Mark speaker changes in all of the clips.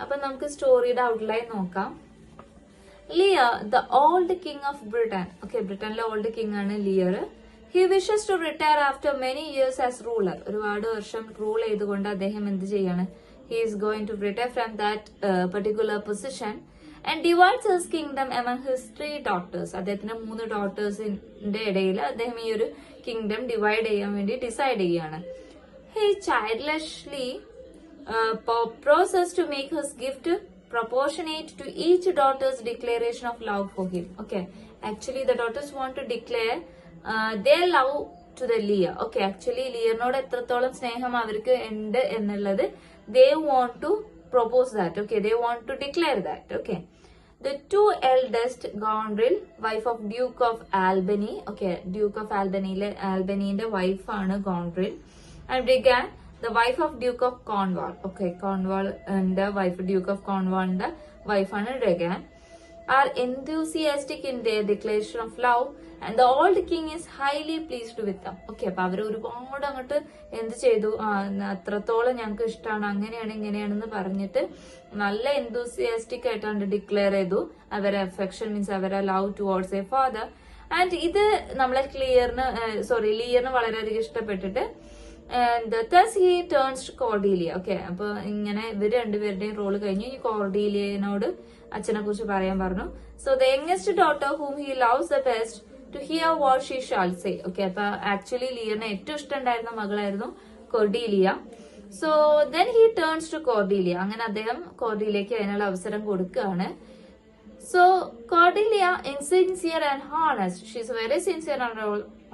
Speaker 1: അപ്പൊ നമുക്ക് സ്റ്റോറിയുടെ ഔട്ട്ലൈൻ നോക്കാം. Lear, the old king of Britain. Okay, ബ്രിട്ടനിലെ ഓൾഡ് കിങ് ആണ് Lear. He wishes to retire after many years as ruler. ഒരുപാട് വർഷം റൂൾ ചെയ്തുകൊണ്ട് അദ്ദേഹം എന്ത് ചെയ്യാണ്? He is going to retire from that particular position and divides his kingdom among his 3 daughters. അദ്ദേഹത്തിന്റെ 3 ഡോട്ടേഴ്സിന്റെ ഇടയിൽ അദ്ദേഹം ഈ ഒരു കിങ്ഡം ഡിവൈഡ് ചെയ്യാൻ വേണ്ടി ഡിസൈഡ് ചെയ്യാണ്. He childishly proposes to make his gift proportionate to each daughter's declaration of love for him. Okay, actually the daughters want to declare their love to the Lear. Okay, actually ലിയറിനോട് എത്രത്തോളം സ്നേഹം അവർക്ക് ഉണ്ട് എന്നുള്ളത് they want to propose that. Okay, they want to declare that. Okay, the 2 eldest, Gondril, wife of Duke of Albany. Okay, Duke of Albanyന്റെ wife ആണ് Gondril, and Regan, the wife of Duke of Cornwall. Okay, Cornwall and wife Duke of Cornwallന്റെ wife ആണ് Regan, are enthusiastic in their declaration of love and the old king is highly pleased with them. Okay, അപ്പൊ അവര് ഒരുപാട് അങ്ങോട്ട് എന്ത് ചെയ്തു, അത്രത്തോളം ഞങ്ങൾക്ക് ഇഷ്ടമാണ്, അങ്ങനെയാണ് ഇങ്ങനെയാണെന്ന് പറഞ്ഞിട്ട് നല്ല enthusiastic ആയിട്ടാണ് ഡിക്ലെയർ ചെയ്തു അവരെ അഫെക്ഷൻ, മീൻസ് അവരെ love towards A father. And ഇത് നമ്മളെ ലിയറിന് വളരെയധികം ഇഷ്ടപ്പെട്ടിട്ട് and thus he turns to Cordelia. Okay, അപ്പൊ ഇങ്ങനെ ഇവർ രണ്ടുപേരുടെയും റോള് കഴിഞ്ഞു. ഈ കോർഡീലിയനോട് അച്ഛനെ കുറിച്ച് പറയാൻ പറഞ്ഞു. So the youngest daughter whom he loves the best to hear what she shall say. Okay, അപ്പൊ ആക്ച്വലി ലിയറിന് ഏറ്റവും ഇഷ്ടമുണ്ടായിരുന്ന മകളായിരുന്നു കോർഡീലിയ. So then he turns to Cordelia. അങ്ങനെ അദ്ദേഹം കോർഡീലിയക്ക് അതിനുള്ള അവസരം കൊടുക്കുകയാണ്. So Cordelia is sincere and honest. She is very sincere and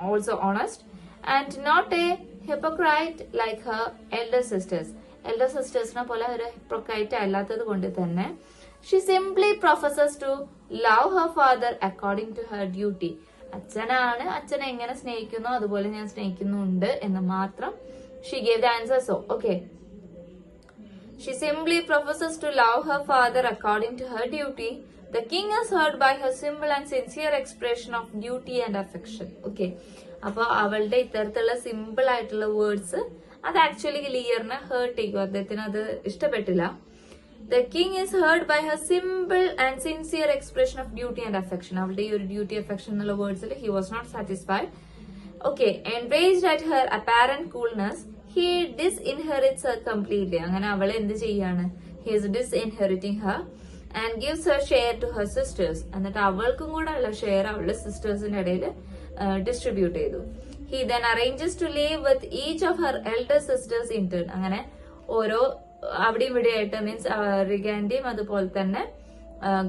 Speaker 1: also honest and not a hypocrite like her elder sisters. Elder sistersനെ പോലെ ഒരു hypocrite അല്ലാത്തത് കൊണ്ട് തന്നെ she simply professes to love her father according to her duty. അച്ഛനെ എങ്ങനെ സ്നേഹിക്കുന്നു അതുപോലെ ഞാൻ സ്നേഹിക്കുന്നുണ്ട് എന്ന് മാത്രം she gave the answer. So okay, she simply professes to love her father according to her duty. The king is hurt by her simple and sincere expression of duty and affection. Okay, അപ്പൊ അവളുടെ ഇത്തരത്തിലുള്ള simple ആയിട്ടുള്ള words അത് actually ലിയറിനെ heart ചെയ്യും, അദ്ദേഹത്തിന് അത് ഇഷ്ടപ്പെട്ടില്ല. The king is hurt by her simple and sincere expression of duty and affection. അവളുടെ ഈ ഒരു ഡ്യൂട്ടി അഫെക്ഷൻ എന്നുള്ള വേർഡ്സിൽ he was not satisfied. Okay, enraged at her apparent coolness he disinherits her completely. അങ്ങനെ അവളെ എന്ത് ചെയ്യാണ്? He is disinheriting her and gives her share to her sisters. എന്നിട്ട് അവൾക്കും കൂടെ ഉള്ള ഷെയർ അവളുടെ സിസ്റ്റേഴ്സിന്റെ ഇടയിൽ ഡിസ്ട്രിബ്യൂട്ട് ചെയ്തു. He then arranges to live with each of her elder sisters in turn. അങ്ങനെ ഓരോ അവിടെയും ഇവിടെയായിട്ട് മീൻസ് റിഗാന്റെയും അതുപോലെ തന്നെ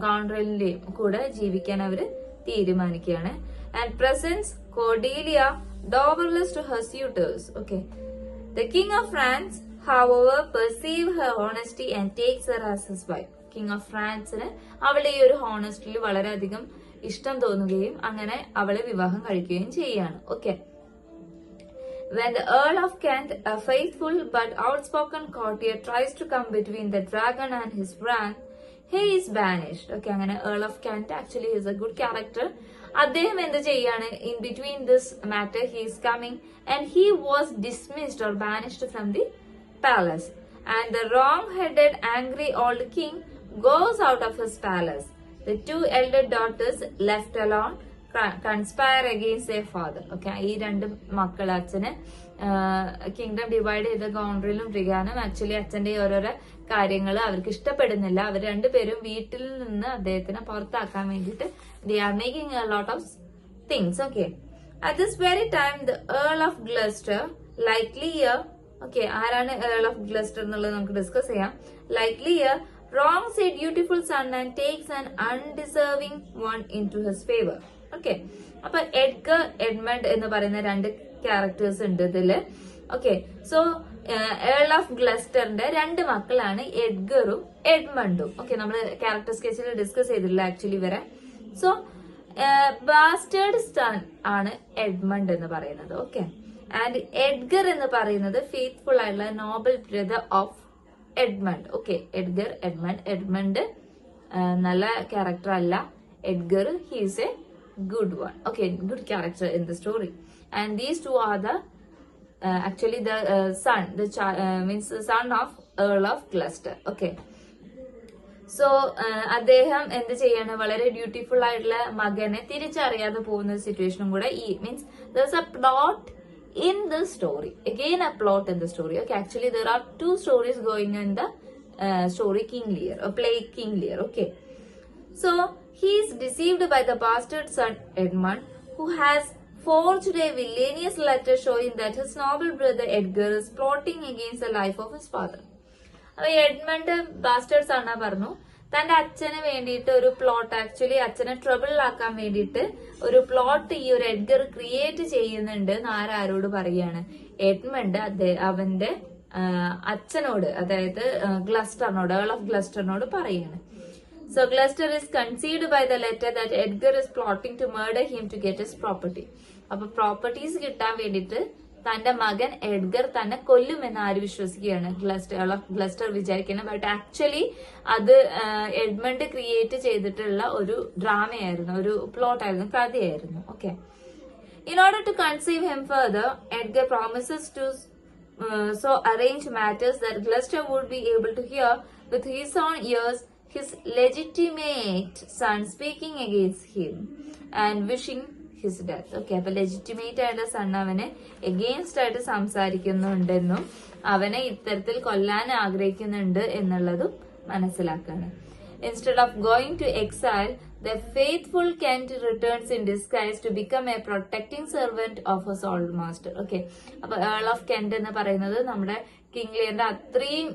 Speaker 1: ഗോൺഡ്രലിന്റെയും കൂടെ ജീവിക്കാൻ അവര് തീരുമാനിക്കുകയാണ്. And presents Cordelia dowerless to her suitors. Okay, the king of France however perceive her honesty and takes her as his wife. King of ഫ്രാൻസിന് അവളുടെ ഈ ഒരു ഹോണസ്റ്റിൽ വളരെയധികം ഇഷ്ടം തോന്നുകയും അങ്ങനെ അവളെ വിവാഹം കഴിക്കുകയും ചെയ്യാണ്. Okay, when the Earl of Kent, a faithful but outspoken courtier, tries to come between the dragon and his brand, he is banished. Okay, അങ്ങനെ Earl of Kent actually is a good character. അദ്ദേഹം എന്ത് ചെയ്യാണ്? in between this matter he is coming and he was dismissed or banished from the palace, and the wrong-headed angry old king goes out of his palace. The 2 elder daughters left alone conspire against their father. Okay, ഈ 2 മക്കൾ അച്ഛന് kingdom divide ചെയ്ത ഗോൺഡ്രിലും റിഗാനും actually അച്ഛന്റെ ഓരോരോ കാര്യങ്ങൾ അവർക്ക് ഇഷ്ടപ്പെടുന്നില്ല. അവർ 2 പേരും വീട്ടിൽ നിന്ന് അദ്ദേഹത്തിനെ പുറത്താക്കാൻ വേണ്ടിയിട്ട് they are making a lot of things. Okay, at this very time the Earl of Gloucester, like Lear, okay, ആരാണ് Earl of Gloucester എന്നുള്ളത് നമുക്ക് ഡിസ്കസ് ചെയ്യാം. like Lear wrongs a dutiful son and takes an undeserving one into his favor. Okay, അപ്പൊ Edgar Edmund എന്ന് പറയുന്ന 2 characters ഉണ്ട് ഇതില്. Okay, so Earl of ഗ്ലസ്റ്ററിന്റെ 2 മക്കളാണ് എഡ്ഗറും എഡ്മണ്ടും. ഓക്കെ, നമ്മൾ ക്യാരക്ടർ സ്കെച്ചിൽ ഡിസ്കസ് ചെയ്തിട്ടില്ല ആക്ച്വലി ഇവരെ. സോ ബാസ്റ്റേർഡ് സൺ ആണ് എഡ്മണ്ട് എന്ന് പറയുന്നത്. ഓക്കെ, ആൻഡ് എഡ്ഗർ എന്ന് പറയുന്നത് ഫെയ്ത്ത്ഫുൾ ആയിട്ടുള്ള Nobel brother of Edmund. Okay, Edgar Edmund നല്ല ക്യാരക്ടർ അല്ല. Edgar he is A good one. Okay, good character in the story. And these 2 are the actually the son, the means the son of Earl of Gloucester. Okay, so അദ്ദേഹം എന്ത് ചെയ്യാണ്, വളരെ dutiful ആയിട്ടുള്ള മകനെ തിരിച്ചറിയാതെ പോകുന്ന ഒരു സിറ്റുവേഷനും കൂടെ ഈ മീൻസ് ദർസ് A plot in the story, again a plot in the story. Okay, actually there are two stories going in the story King Lear, a play King Lear. Okay, so he is deceived by the bastard son Edmund, who has forged a villainous letter showing that his noble brother Edgar is plotting against the life of his father. അപ്പൊ Edmund busters ആണ് പറഞ്ഞു, തന്റെ അച്ഛന് വേണ്ടിയിട്ട് ഒരു plot, actually അച്ഛനെ ട്രബിളിലാക്കാൻ വേണ്ടിയിട്ട് ഒരു പ്ലോട്ട് ഈ ഒരു എഡ്ഗർ ക്രിയേറ്റ് ചെയ്യുന്നുണ്ട് എന്ന് ആരോട് പറയാണ്, എഡ്മണ്ട് അവന്റെ അച്ഛനോട്, അതായത് ഗ്ലസ്റ്ററിനോട്, ഏൾ ഓഫ് ഗ്ലസ്റ്ററിനോട് പറയാണ്. So Gloucester is conceived by the letter that Edgar is plotting to murder him to get his property. അപ്പൊ പ്രോപ്പർട്ടീസ് കിട്ടാൻ വേണ്ടിയിട്ട് തന്റെ മകൻ എഡ്ഗർ തന്നെ കൊല്ലുമെന്ന് ആര് വിശ്വസിക്കുകയാണ്, ഗ്ലസ്റ്റർ വിചാരിക്കണം. ബട്ട് ആക്ച്വലി അത് എഡ്മണ്ട് ക്രിയേറ്റ് ചെയ്തിട്ടുള്ള ഒരു ഡ്രാമയായിരുന്നു, ഒരു പ്ലോട്ടായിരുന്നു, കഥയായിരുന്നു. Okay, in order to conceive him further, Edgar promises to so arrange matters that Gloucester would be able to hear with his own ears his legitimate son speaking against him and wishing his death. Okay, അപ്പൊ legitimate ആയിട്ടുള്ള sun അവനെ against ആയിട്ട് സംസാരിക്കുന്നുണ്ടെന്നും അവനെ ഇത്തരത്തിൽ കൊല്ലാൻ ആഗ്രഹിക്കുന്നുണ്ട് എന്നുള്ളതും മനസ്സിലാക്കാണ്. Instead of going to exile, the faithful Kent returns in disguise to become a protecting servant of his old master. Okay, അപ്പൊ ഏൾ ഓഫ് കെന്റ് എന്ന് പറയുന്നത് നമ്മുടെ കിങ് ലിയറിന്റെ അത്രയും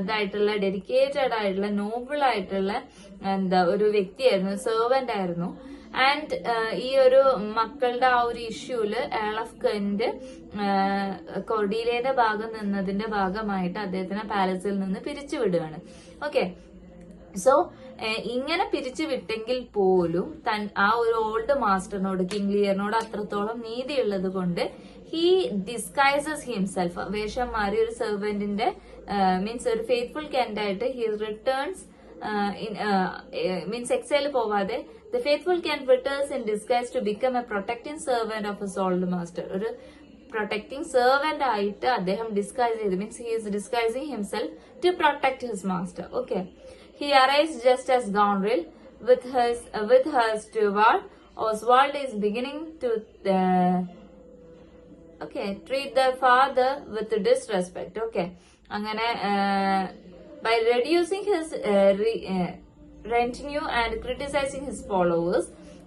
Speaker 1: ഇതായിട്ടുള്ള ഡെഡിക്കേറ്റഡ് ആയിട്ടുള്ള നോബിൾ ആയിട്ടുള്ള ഒരു വ്യക്തിയായിരുന്നു, സെർവന്റ് ആയിരുന്നു. ആൻഡ് ഈ ഒരു മക്കളുടെ ആ ഒരു ഇഷ്യൂല് ഏൾ ഓഫ് കെന്റ് കൊർഡിയയിലെ ഭാഗം നിന്നതിന്റെ ഭാഗമായിട്ട് അദ്ദേഹത്തിനെ പാലസിൽ നിന്ന് പിരിച്ചുവിടുകയാണ്. ഓക്കെ, സോ ഇങ്ങനെ പിരിച്ചു വിട്ടെങ്കിൽ പോലും ആ ഒരു ഓൾഡ് മാസ്റ്ററിനോട്, കിങ് ലിയറിനോട് അത്രത്തോളം നീതിയുള്ളത് കൊണ്ട് ഹി ഡിസ്കൈസസ് ഹിംസെൽഫ്, വേഷം മാറി ഒരു സെർവന്റിന്റെ മീൻസ് ഒരു ഫെയ്ത്ത്ഫുൾ കെൻഡായിട്ട് ഹി റിട്ടേൺസ് മീൻസ് എക്സൈൽ പോവാതെ the faithful Kent returns in disguise to become a protecting servant of his old master. ഒരു പ്രൊട്ടക്ടിങ് സെർവന്റ് ആയിട്ട് അദ്ദേഹം ഡിസ്കൈസ് ചെയ്ത്, means he is disguising himself to protect his master. Okay, he arrives just as Goneril with her steward Oswald is beginning to treat their father with disrespect. Okay, അങ്ങനെ by reducing his retinue and criticizing his followers,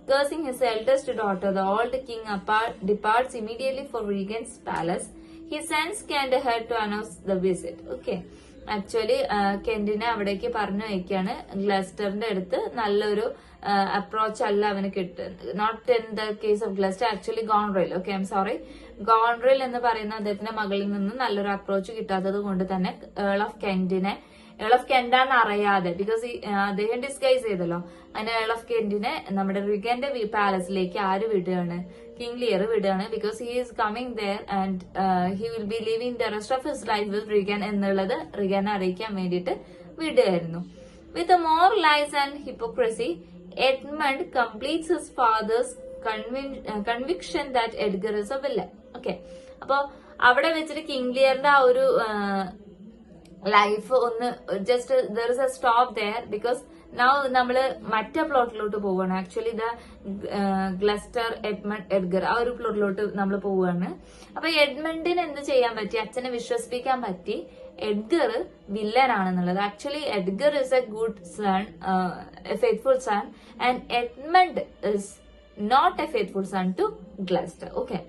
Speaker 1: cursing his eldest daughter, the old king departs immediately for Regan's palace. He sends Kent ahead to announce the visit. Okay, actually കെന്റിനെ അവിടേക്ക് പറഞ്ഞു വയ്ക്കാണ്, ഗ്ലസ്റ്ററിന്റെ അടുത്ത് നല്ലൊരു approach അല്ല അവന് കിട്ടുന്നത്. Not in the case of Gloucester, actually Goneril. Okay, I'm sorry, Goneril എന്ന് പറയുന്ന അദ്ദേഹത്തിന്റെ മകളിൽ നിന്ന് നല്ലൊരു അപ്രോച്ച് കിട്ടാത്തത് കൊണ്ട് തന്നെ ഏൾ ഓഫ് കെന്റാന്ന് അറിയാതെ, ബിക്കോസ് അദ്ദേഹം ഡിസ്കൈസ് ചെയ്തല്ലോ, അതിന് ഏൾ ഓഫ് കെന്റിനെ നമ്മുടെ റിഗന്റെ പാലസിലേക്ക് ആര് വിടുകയാണ്, കിങ് ലിയർ വിടുകയാണ്. Because he is coming there and he will be living the rest of his life with Regan എന്നുള്ളത് റിഗനെ അറിയിക്കാൻ വേണ്ടിയിട്ട് വിടുകയായിരുന്നു. With more lies and hypocrisy, Edmund completes his father's conviction that Edgar is a villain. Okay, അപ്പൊ അവിടെ വെച്ചിട്ട് king ലിയറിന്റെ ആ ഒരു ലൈഫ് ഒന്ന് just there is a stop there, because now നമ്മള് മറ്റേ പ്ലോട്ടിലോട്ട് പോവുകയാണ്. ആക്ച്വലി ദ ഗ്ലസ്റ്റർ എഡ്ഗർ ആ ഒരു പ്ലോട്ടിലോട്ട് നമ്മൾ പോവുകയാണ്. അപ്പൊ എഡ്മണ്ടിന് എന്ത് ചെയ്യാൻ പറ്റി, അച്ഛനെ വിശ്വസിപ്പിക്കാൻ പറ്റി എഡ്ഗർ വില്ലനാണെന്നുള്ളത്. Actually Edgar is a good son, a faithful son, and Edmund is not a faithful son to Gloucester. Okay,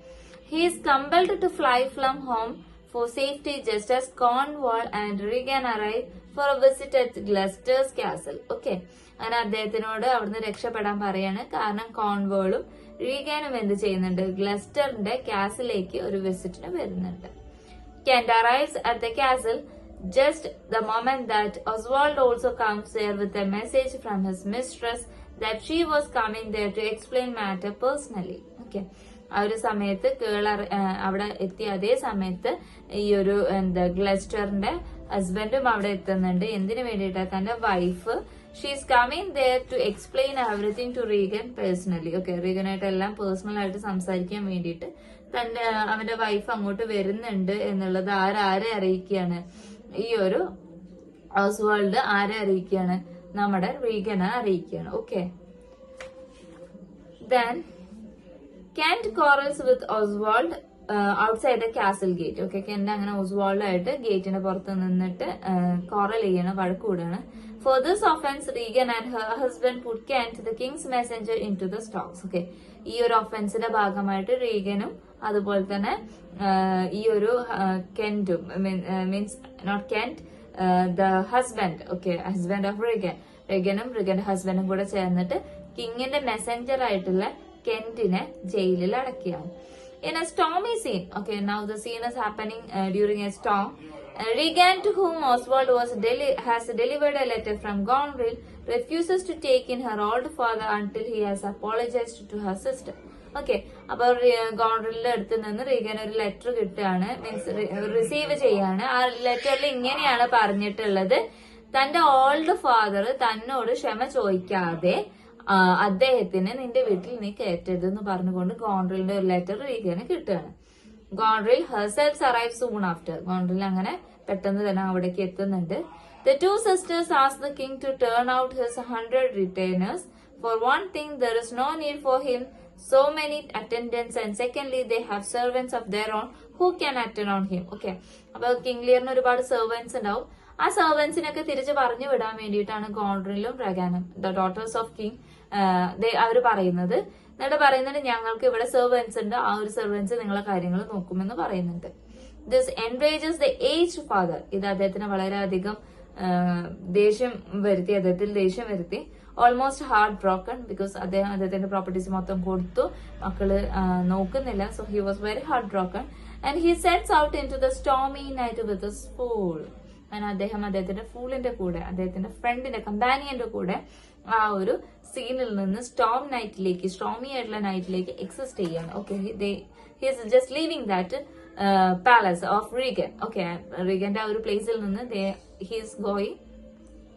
Speaker 1: he is compelled to fly from home for safety just as Cornwall and Regan arrive for a visit at Gloucester's castle. Okay, അങ്ങനെ അദ്ദേഹത്തിനോട് അവിടുന്ന് രക്ഷപ്പെടാൻ പറയാണ്. കാരണം കോൺവാളും റീഗാനും എന്ത് ചെയ്യുന്നുണ്ട്, ഗ്ലസ്റ്ററിന്റെ കാസിലേക്ക് ഒരു വിസിറ്റിന് വരുന്നുണ്ട്. Kent arrives at the castle just the moment that Oswald also comes there with a message from his mistress that she was coming there to explain matter personally. Okay, ആ ഒരു സമയത്ത് അവിടെ എത്തിയ അതേ സമയത്ത് ഈ ഒരു ഗ്ലസ്റ്ററിന്റെ ഹസ്ബൻഡും അവിടെ എത്തുന്നുണ്ട്. എന്തിനു വേണ്ടിയിട്ടാ, തന്റെ wife she's coming there to explain everything to Regan personally. Okay, റീഗനായിട്ട് എല്ലാം പേഴ്സണൽ ആയിട്ട് സംസാരിക്കാൻ വേണ്ടിയിട്ട് അവന്റെ വൈഫ് അങ്ങോട്ട് വരുന്നുണ്ട് എന്നുള്ളത് ആരെ അറിയിക്കുകയാണ്, ഈ ഒരു ഓസ്വാൾഡ് ആരെ അറിയിക്കുകയാണ്, നമ്മുടെ റീഗനെ അറിയിക്കുകയാണ്. Okay, then Kent quarrels with Oswald outside the castle gate. Okay, Kent അങ്ങനെ ഓസ്വാൾഡായിട്ട് ഗേറ്റിന്റെ പുറത്ത് നിന്നിട്ട് കോറൽ ചെയ്യണം, വഴക്കൂടാണ്. For this offense, Regan and her husband put Kent, the king's messenger, into the stocks. Okay, ഈ ഒരു ഒഫൻസിന്റെ ഭാഗമായിട്ട് റീഗനും അതുപോലെ തന്നെ ഈ ഒരു കെന്റും means not Kent, the husband, okay, husband of റീഗനും റീഗന്റെ ഹസ്ബൻഡും കൂടെ ചേർന്നിട്ട് കിങ്ങിന്റെ മെസ്സഞ്ചർ ആയിട്ടുള്ള കെന്റിനെ ജയിലിൽ അടക്കിയാണ്. In a stormy scene, okay, now the scene is happening during a storm. Regan, to whom Oswald has delivered a letter from Gonril, refuses to take in her old father until he has apologized to her sister. Okay, അപ്പൊ ഗോൺറിലിന്റെ അടുത്ത് നിന്ന് Reagan ഒരു letter കിട്ടുകയാണ്, means receive ചെയ്യാണ്. ആ ലെറ്ററിൽ ഇങ്ങനെയാണ് പറഞ്ഞിട്ടുള്ളത്, തന്റെ ഓൾഡ് ഫാദർ തന്നോട് ക്ഷമ ചോദിക്കാതെ അദ്ദേഹത്തിന് നിന്റെ വീട്ടിൽ നീ കയറ്റരുതെന്ന് പറഞ്ഞുകൊണ്ട് ഗോൺറിലിന്റെ ഒരു ലെറ്റർ റീഗന് കിട്ടുകയാണ്. ഗോൺറിൽ ഹെർസെൽഫ് അറൈവ് സൂൺ ആഫ്റ്റർ. ഗോൺറിൽ അങ്ങനെ പെട്ടെന്ന് തന്നെ അവിടേക്ക് എത്തുന്നുണ്ട്. The two sisters ask the king to turn out his 100 retainers. For one thing, there is no need for him so many attendants, and secondly, they have servants of their own who can attend on him. Okay, അപ്പൊ king ലിയറിന് ഒരുപാട് servants ഉണ്ടാവും. ആ സെർവൻസിനൊക്കെ തിരിച്ച് പറഞ്ഞു വിടാൻ വേണ്ടിയിട്ടാണ് ഗോൺറിലും റഗാനും, the daughters of king, അവർ പറയുന്നത്. എന്നിട്ട് പറയുന്നുണ്ട് ഞങ്ങൾക്ക് ഇവിടെ സെർവൻസ് ഉണ്ട്, ആ ഒരു സെർവൻസ് നിങ്ങളെ കാര്യങ്ങൾ നോക്കുമെന്ന് പറയുന്നുണ്ട്. This enrages the aged father. ഇത് അദ്ദേഹത്തിന് വളരെയധികം അദ്ദേഹത്തിൽ ദേഷ്യം വരുത്തി. ഓൾമോസ്റ്റ് ഹാർട്ട് ബ്രോക്കൺ, ബിക്കോസ് അദ്ദേഹത്തിന്റെ പ്രോപ്പർട്ടീസ് മൊത്തം കൊടുത്തു, മക്കള് നോക്കുന്നില്ല. So he was very heart broken and he sets out into the stormy night with his fool. അങ്ങനെ അദ്ദേഹത്തിന്റെ ഫൂളിന്റെ കൂടെ, അദ്ദേഹത്തിന്റെ ഫ്രണ്ടിന്റെ കമ്പാനിയന്റെ കൂടെ ആ ഒരു സീനിൽ നിന്ന് സ്റ്റോമി ആയിട്ടുള്ള നൈറ്റിലേക്ക് എക്സിസ്റ്റ് ചെയ്യാണ്. Okay, he is just leaving that palace of Regan. Okay, റീഗന്റെ ആ ഒരു പ്ലേസിൽ നിന്ന് he is going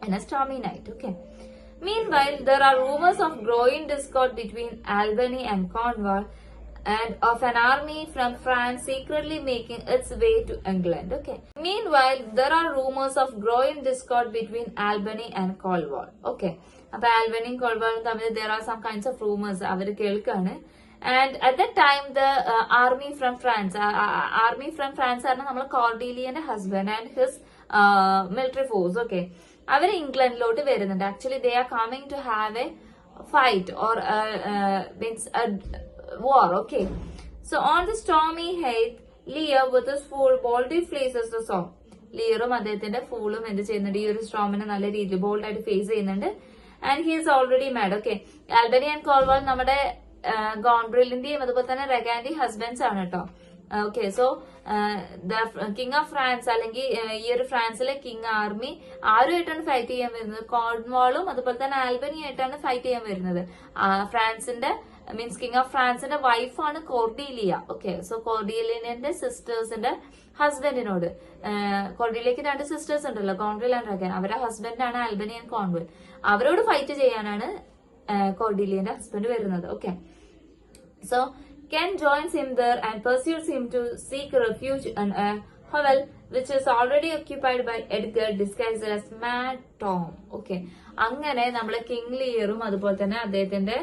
Speaker 1: in a stormy night. Okay, meanwhile there are rumors of growing discord between Albany and Cornwall and of an army from France secretly making its way to England. Okay, meanwhile there are rumors of growing discord between Albany and Cornwall. Okay, appo Albany and Cornwall thamil there are some kinds of rumors avaru kelkana. And at that time the army from France ആണ് നമ്മൾ കോർഡീലിയന്റെ husband and his military force. Okay, അവർ ഇംഗ്ലണ്ടിലോട്ട് വരുന്നുണ്ട്. Actually they are coming to have a fight or means war. Okay, so on the stormy height, Lear with his fool boldly faces the storm. ലിയറും അദ്ദേഹത്തിന്റെ ഫൂളും എന്ത് ചെയ്യുന്നുണ്ട്, ഈ ഒരു സ്റ്റോമിനെ നല്ല രീതിയിൽ ബോൾഡ് ആയിട്ട് ഫേസ് ചെയ്യുന്നുണ്ട്. And he is already mad. Okay, Albany and Cornwall നമ്മുടെ ഗോൺബ്രിലിന്റെയും അതുപോലെ തന്നെ റഗാന്റെയും ഹസ്ബൻഡ്സ് ആണ് കേട്ടോ. Okay, so the king of France അല്ലെങ്കിൽ ഈ ഒരു ഫ്രാൻസിലെ കിങ് ആർമി ആരുമായിട്ടാണ് ഫൈറ്റ് ചെയ്യാൻ വരുന്നത്? കോർൺവാളും അതുപോലെ തന്നെ ആൽബനി ആയിട്ടാണ് ഫൈറ്റ് ചെയ്യാൻ വരുന്നത്. ഫ്രാൻസിന്റെ മീൻസ് കിങ് ഓഫ് ഫ്രാൻസിന്റെ വൈഫാണ് കോർഡീലിയ. ഓക്കെ, സോ കോർഡീലിയന്റെ സിസ്റ്റേഴ്സിന്റെ ഹസ്ബൻഡിനോട്, കോർഡീലിയക്ക് 2 സിസ്റ്റേഴ്സ് ഉണ്ടല്ലോ, കോൺറിൽ ആൻഡ് റഗാൻ, അവരുടെ ഹസ്ബൻഡാണ് ആൽബനി ആൻഡ് കോൺവെൽ. അവരോട് ഫൈറ്റ് ചെയ്യാനാണ് കോർഡീലിയന്റെ ഹസ്ബൻഡ് വരുന്നത്. Okay, so Ken joins him there and pursues him to seek refuge in a hovel which is already occupied by Edgar disguised as Mad Tom. Okay, അങ്ങനെ നമ്മളെ king ലിയറും അതുപോലെ തന്നെ അദ്ദേഹത്തിന്റെ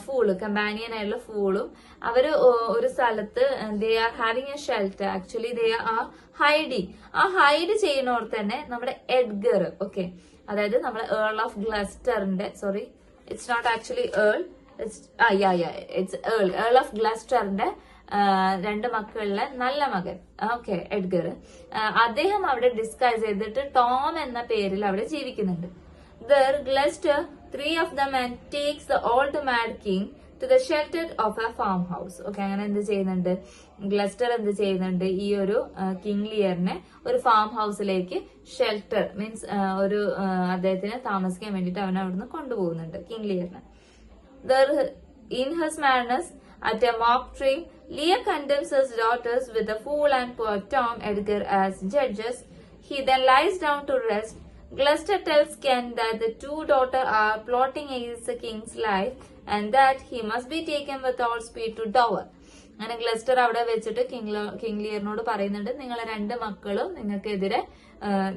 Speaker 1: fool, companion ആയിട്ടുള്ള ഫൂളും അവര് ഒരു സ്ഥലത്ത് they are having a shelter. Actually they are hiding. ആ ഹൈഡ് ചെയ്യുന്നോട് തന്നെ നമ്മുടെ എഡ്ഗർ, ഓക്കെ, അതായത് നമ്മളെ ഏൾ ഓഫ് ഗ്ലസ്റ്ററിന്റെ, sorry it's not actually it's earl of ഗ്ലസ്റ്ററിന്റെ 2 മക്കളിലെ നല്ല മകൻ, ഓക്കെ, എഡ്ഗർ, അദ്ദേഹം അവിടെ ഡിസ്ഗൈസ് ചെയ്തിട്ട് ടോം എന്ന പേരിൽ അവിടെ ജീവിക്കുന്നുണ്ട്. There Gloucester 3 of them and takes the old mad king to the shelter of a farmhouse. Okay, അങ്ങനെ എന്ത് ചെയ്യുന്നുണ്ട്, ഗ്ലസ്റ്റർ എന്ത് ചെയ്യുന്നുണ്ട്, ഈ ഒരു കിങ് ലിയറിനെ ഒരു ഫാം ഹൗസിലേക്ക് ഷെൽട്ടർ മീൻസ് ഒരു അദ്ദേഹത്തിന് താമസിക്കാൻ വേണ്ടിയിട്ട് അവനെ അവിടുന്ന് കൊണ്ടുപോകുന്നുണ്ട്, king ലിയറിനെ. There, in his madness, at a mock trial, Lear condemns his daughters with the fool and poor Tom Edgar as judges. He then lies down to rest. Gloucester tells Ken that the 2 daughters are plotting against the king's life and that he must be taken with all speed to Dover. അങ്ങനെ ഗ്ലസ്റ്റർ അവിടെ വെച്ചിട്ട് king ലിയറിനോട് പറയുന്നുണ്ട്, നിങ്ങളെ 2 മക്കളും നിങ്ങൾക്കെതിരെ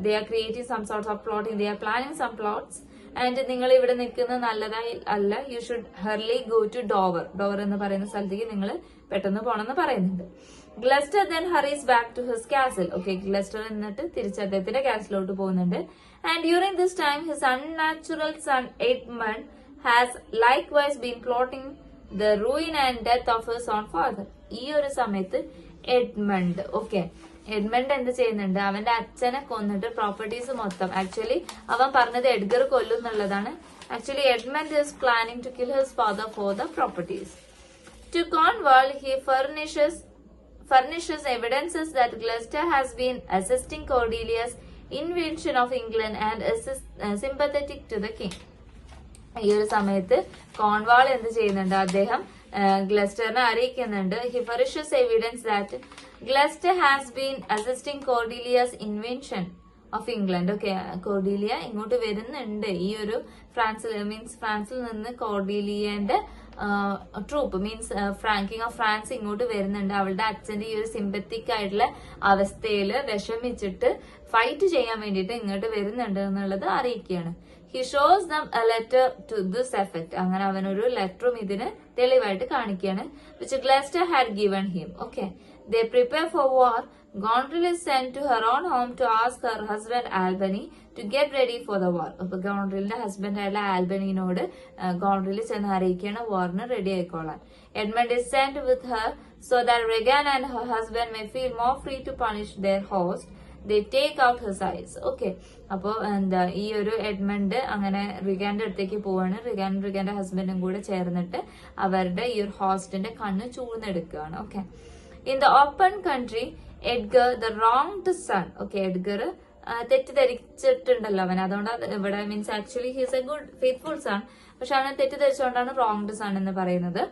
Speaker 1: they are creating some sorts of plotting, they are planning some plots and നിങ്ങൾ ഇവിടെ നിൽക്കുന്നത് നല്ലതായി അല്ല, you should hurry go to Dover. Dover എന്ന് പറയുന്ന സ്ഥലത്തേക്ക് നിങ്ങൾ പെട്ടെന്ന് പോകണമെന്ന് പറയുന്നുണ്ട്. ഗ്ലസ്റ്റർ then hurries back to his castle. Okay, ഗ്ലസ്റ്റർ എന്നിട്ട് തിരിച്ച് അദ്ദേഹത്തിന്റെ കാസിലോട്ട് പോകുന്നുണ്ട്. And during this time, his unnatural son Edmund has likewise been plotting the ruin and death of his own father. ഈ ഒരു സമയത്ത് എഡ്മണ്ട്, ഓക്കെ, എഡ്മണ്ട് എന്ത് ചെയ്യുന്നുണ്ട്, അവന്റെ അച്ഛനെ കൊന്നിട്ട് പ്രോപ്പർട്ടീസ് മൊത്തം, ആക്ച്വലി അവൻ പറഞ്ഞത് എഡ്ഗർ കൊല്ലും എന്നുള്ളതാണ്. Actually Edmund is planning to kill his father for the properties. To Cornwall, he furnishes evidences that Gloucester has been assisting Cordelia's invasion of England and is sympathetic to the king. ഈ ഒരു സമയത്ത് Cornwall എന്ത് ചെയ്യുന്നുണ്ട്, അദ്ദേഹം ഗ്ലസ്റ്ററിനെ അറിയിക്കുന്നുണ്ട്. He furnishes evidence that Gloucester has been assisting Cordelia's invention of England. Okay, Cordelia ഇങ്ങോട്ട് വരുന്നുണ്ട്, ഈ ഒരു ഫ്രാൻസിൽ നിന്ന് കോർഡീലിയന്റെ troop means king of France ഇങ്ങോട്ട് വരുന്നുണ്ട്. അവളുടെ അച്ഛന്റെ ഈ ഒരു സിമ്പത്തിക് ആയിട്ടുള്ള അവസ്ഥയിൽ വിഷമിച്ചിട്ട് ഫൈറ്റ് ചെയ്യാൻ വേണ്ടിയിട്ട് ഇങ്ങോട്ട് വരുന്നുണ്ട് എന്നുള്ളത് അറിയിക്കുകയാണ്. He shows them a letter to this effect. അങ്ങനെ അവനൊരു ലെറ്ററും ഇതിന് തെളിവായിട്ട് കാണിക്കുകയാണ്. Which Gloucester had given him. Okay, they prepare for war. Gondrel is sent to her own home to ask her husband Albany to get ready for the war. അപ്പൊ ഗോൺഡ്രിലിന്റെ husband ആയിട്ടുള്ള ആൽബനിനോട് Goneril ചെന്ന് അറിയിക്കുകയാണ് വാറിന് റെഡി ആയിക്കോളാൻ. Edmund is sent with her so that Regan and her husband may feel more free to punish their host. They take out his eyes. Okay, അപ്പോ എന്താ ഈ ഒരു എഡ്മണ്ട് അങ്ങനെ റിഗാന്റെ അടുത്തേക്ക് പോവാണ്. റിഗാന്റെ ഹസ്ബൻഡും കൂടെ ചേർന്നിട്ട് അവരുടെ ഈ ഒരു ഹോസ്റ്റിന്റെ കണ്ണ് ചൂഴ്ന്നെടുക്കുകയാണ്. Okay, in the open country Edgar the wronged son. Okay, Edgar തെറ്റിദ്ധരിച്ചിട്ടുണ്ടല്ലോ അവൻ, അതുകൊണ്ട് ഇവിടെ means actually he's a good faithful son, പക്ഷെ അവനെ തെറ്റിദ്ധരിച്ചുകൊണ്ടാണ് റോങ്ഡ് സൺ എന്ന് പറയുന്നത്.